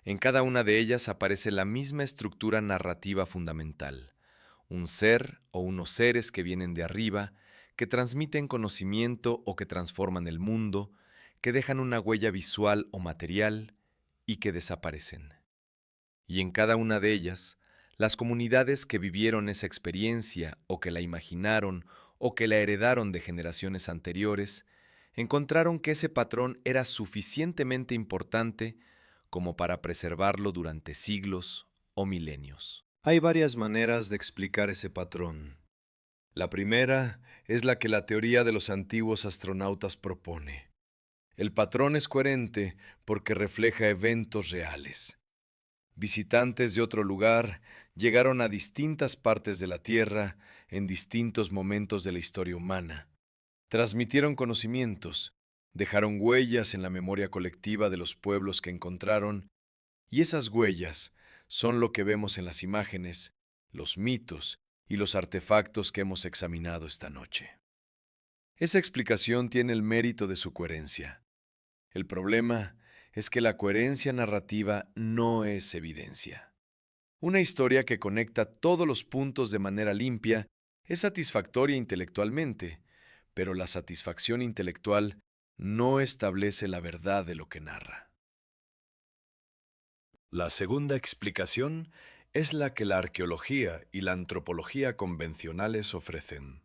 En cada una de ellas aparece la misma estructura narrativa fundamental, un ser o unos seres que vienen de arriba, que transmiten conocimiento o que transforman el mundo, que dejan una huella visual o material y que desaparecen. Y en cada una de ellas, las comunidades que vivieron esa experiencia o que la imaginaron o que la heredaron de generaciones anteriores, encontraron que ese patrón era suficientemente importante como para preservarlo durante siglos o milenios. Hay varias maneras de explicar ese patrón. La primera es la que la teoría de los antiguos astronautas propone. El patrón es coherente porque refleja eventos reales. Visitantes de otro lugar llegaron a distintas partes de la Tierra en distintos momentos de la historia humana. Transmitieron conocimientos, dejaron huellas en la memoria colectiva de los pueblos que encontraron, y esas huellas son lo que vemos en las imágenes, los mitos y los artefactos que hemos examinado esta noche. Esa explicación tiene el mérito de su coherencia. El problema es que la coherencia narrativa no es evidencia. Una historia que conecta todos los puntos de manera limpia es satisfactoria intelectualmente, pero la satisfacción intelectual no establece la verdad de lo que narra. La segunda explicación es la que la arqueología y la antropología convencionales ofrecen.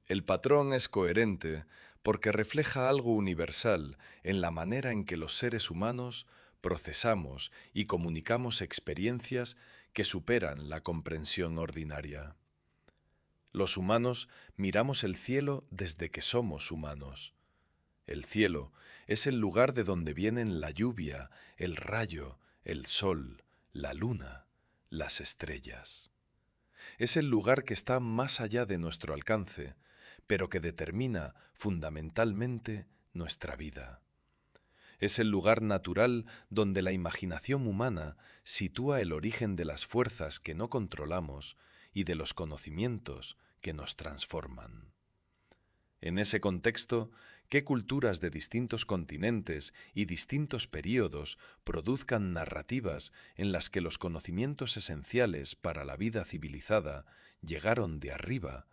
El patrón es coherente porque refleja algo universal en la manera en que los seres humanos procesamos y comunicamos experiencias que superan la comprensión ordinaria. Los humanos miramos el cielo desde que somos humanos. El cielo es el lugar de donde vienen la lluvia, el rayo, el sol, la luna, las estrellas. Es el lugar que está más allá de nuestro alcance, pero que determina fundamentalmente nuestra vida. Es el lugar natural donde la imaginación humana sitúa el origen de las fuerzas que no controlamos y de los conocimientos que nos transforman. En ese contexto, ¿qué culturas de distintos continentes y distintos períodos produzcan narrativas en las que los conocimientos esenciales para la vida civilizada llegaron de arriba?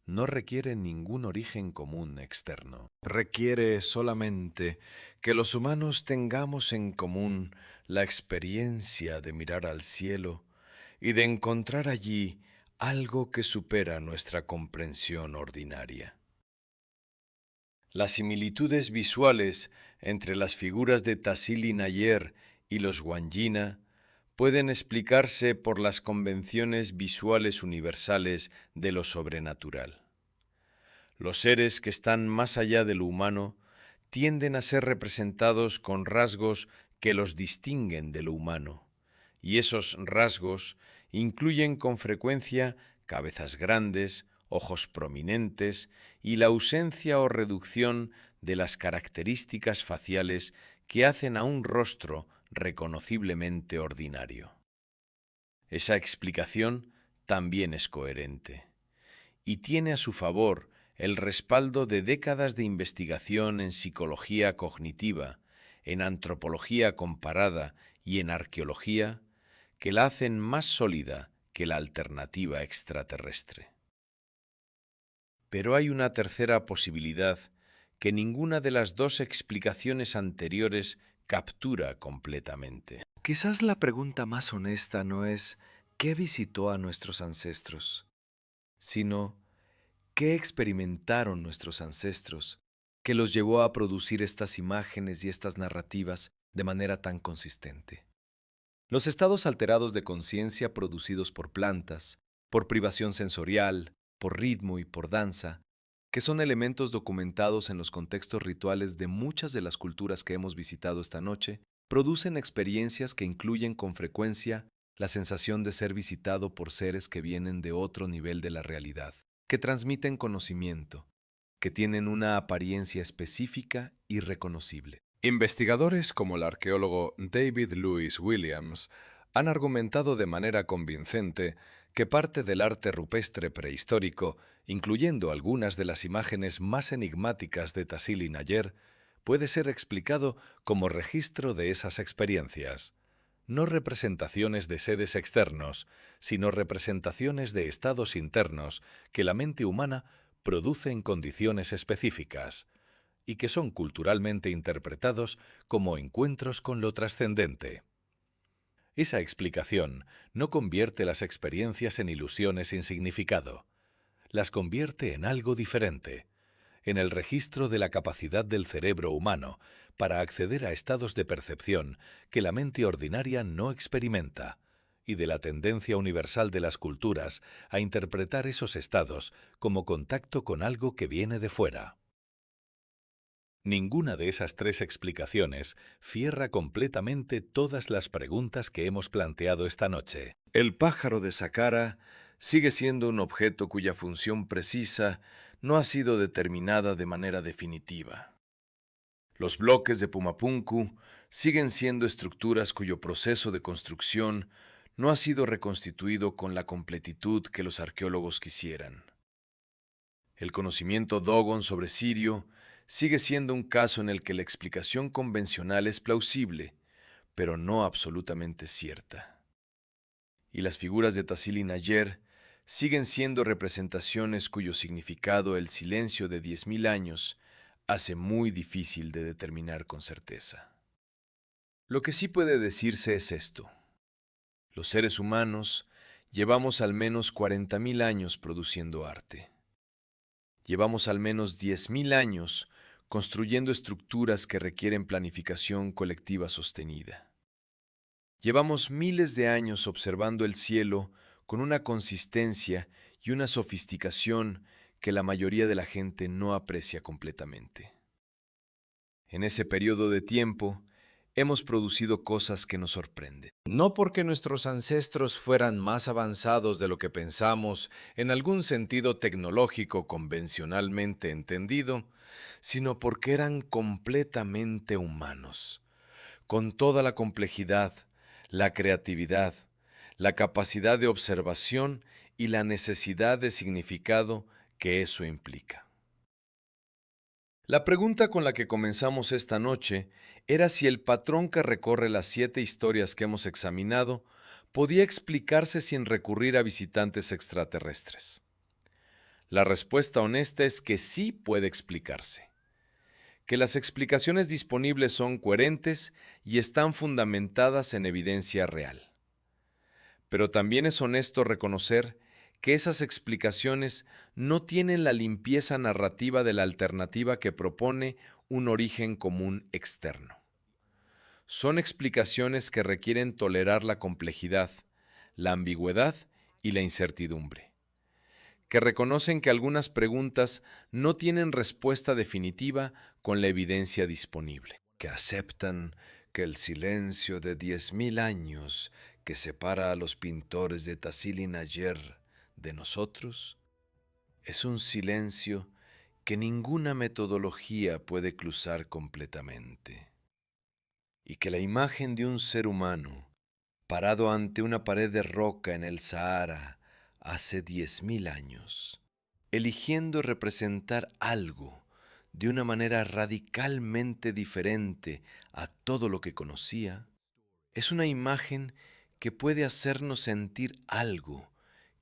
No requiere ningún origen común externo. Requiere solamente que los humanos tengamos en común la experiencia de mirar al cielo y de encontrar allí algo que supera nuestra comprensión ordinaria. Las similitudes visuales entre las figuras de Tassili N'Ajjer y los Wandjina pueden explicarse por las convenciones visuales universales de lo sobrenatural. Los seres que están más allá de lo humano tienden a ser representados con rasgos que los distinguen de lo humano, y esos rasgos incluyen con frecuencia cabezas grandes, ojos prominentes y la ausencia o reducción de las características faciales que hacen a un rostro reconociblemente ordinario. Esa explicación también es coherente y tiene a su favor el respaldo de décadas de investigación en psicología cognitiva, en antropología comparada y en arqueología que la hacen más sólida que la alternativa extraterrestre. Pero hay una tercera posibilidad que ninguna de las dos explicaciones anteriores captura completamente. Quizás la pregunta más honesta no es ¿qué visitó a nuestros ancestros?, sino ¿qué experimentaron nuestros ancestros que los llevó a producir estas imágenes y estas narrativas de manera tan consistente? Los estados alterados de conciencia producidos por plantas, por privación sensorial, por ritmo y por danza, que son elementos documentados en los contextos rituales de muchas de las culturas que hemos visitado esta noche, producen experiencias que incluyen con frecuencia la sensación de ser visitado por seres que vienen de otro nivel de la realidad, que transmiten conocimiento, que tienen una apariencia específica y reconocible. Investigadores como el arqueólogo David Lewis Williams han argumentado de manera convincente que parte del arte rupestre prehistórico, incluyendo algunas de las imágenes más enigmáticas de Tassili n'Ajjer, puede ser explicado como registro de esas experiencias. No representaciones de sedes externos, sino representaciones de estados internos que la mente humana produce en condiciones específicas y que son culturalmente interpretados como encuentros con lo trascendente. Esa explicación no convierte las experiencias en ilusiones sin significado, las convierte en algo diferente, en el registro de la capacidad del cerebro humano para acceder a estados de percepción que la mente ordinaria no experimenta, y de la tendencia universal de las culturas a interpretar esos estados como contacto con algo que viene de fuera. Ninguna de esas tres explicaciones cierra completamente todas las preguntas que hemos planteado esta noche. El pájaro de Saqqara sigue siendo un objeto cuya función precisa no ha sido determinada de manera definitiva. Los bloques de Pumapunku siguen siendo estructuras cuyo proceso de construcción no ha sido reconstituido con la completitud que los arqueólogos quisieran. El conocimiento Dogon sobre Sirio sigue siendo un caso en el que la explicación convencional es plausible, pero no absolutamente cierta. Y las figuras de Tassili n'Ajjer siguen siendo representaciones cuyo significado el silencio de 10.000 años hace muy difícil de determinar con certeza. Lo que sí puede decirse es esto. Los seres humanos llevamos al menos 40.000 años produciendo arte. Llevamos al menos 10.000 años construyendo estructuras que requieren planificación colectiva sostenida. Llevamos miles de años observando el cielo con una consistencia y una sofisticación que la mayoría de la gente no aprecia completamente. En ese periodo de tiempo, hemos producido cosas que nos sorprenden. No porque nuestros ancestros fueran más avanzados de lo que pensamos en algún sentido tecnológico convencionalmente entendido, sino porque eran completamente humanos, con toda la complejidad, la creatividad, la capacidad de observación y la necesidad de significado que eso implica. La pregunta con la que comenzamos esta noche era si el patrón que recorre las 7 historias que hemos examinado podía explicarse sin recurrir a visitantes extraterrestres. La respuesta honesta es que sí puede explicarse, que las explicaciones disponibles son coherentes y están fundamentadas en evidencia real. Pero también es honesto reconocer que esas explicaciones no tienen la limpieza narrativa de la alternativa que propone un origen común externo. Son explicaciones que requieren tolerar la complejidad, la ambigüedad y la incertidumbre, que reconocen que algunas preguntas no tienen respuesta definitiva con la evidencia disponible, que aceptan que el silencio de 10.000 años que separa a los pintores de Tassili n'Ajjer de nosotros es un silencio que ninguna metodología puede cruzar completamente, y que la imagen de un ser humano parado ante una pared de roca en el Sahara hace 10.000 años, eligiendo representar algo de una manera radicalmente diferente a todo lo que conocía, es una imagen que puede hacernos sentir algo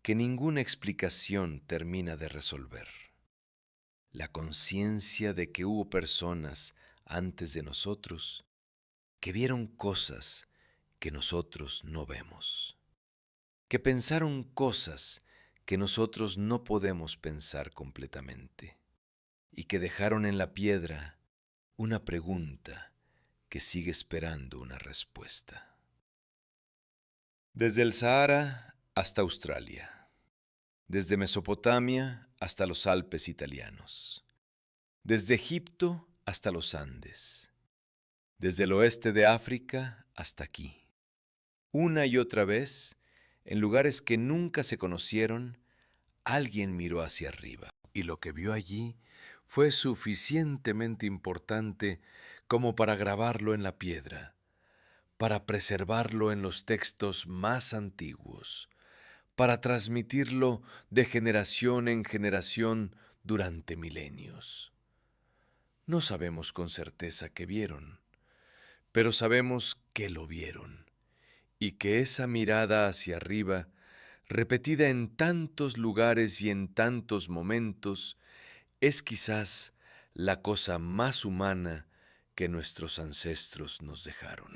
que ninguna explicación termina de resolver. La conciencia de que hubo personas antes de nosotros que vieron cosas que nosotros no vemos, que pensaron cosas que nosotros no podemos pensar completamente, y que dejaron en la piedra una pregunta que sigue esperando una respuesta. Desde el Sahara hasta Australia, desde Mesopotamia hasta los Alpes italianos, desde Egipto hasta los Andes, desde el oeste de África hasta aquí. Una y otra vez, en lugares que nunca se conocieron, alguien miró hacia arriba, y lo que vio allí fue suficientemente importante como para grabarlo en la piedra, para preservarlo en los textos más antiguos, para transmitirlo de generación en generación durante milenios. No sabemos con certeza qué vieron, pero sabemos que lo vieron, y que esa mirada hacia arriba, repetida en tantos lugares y en tantos momentos, es quizás la cosa más humana que nuestros ancestros nos dejaron.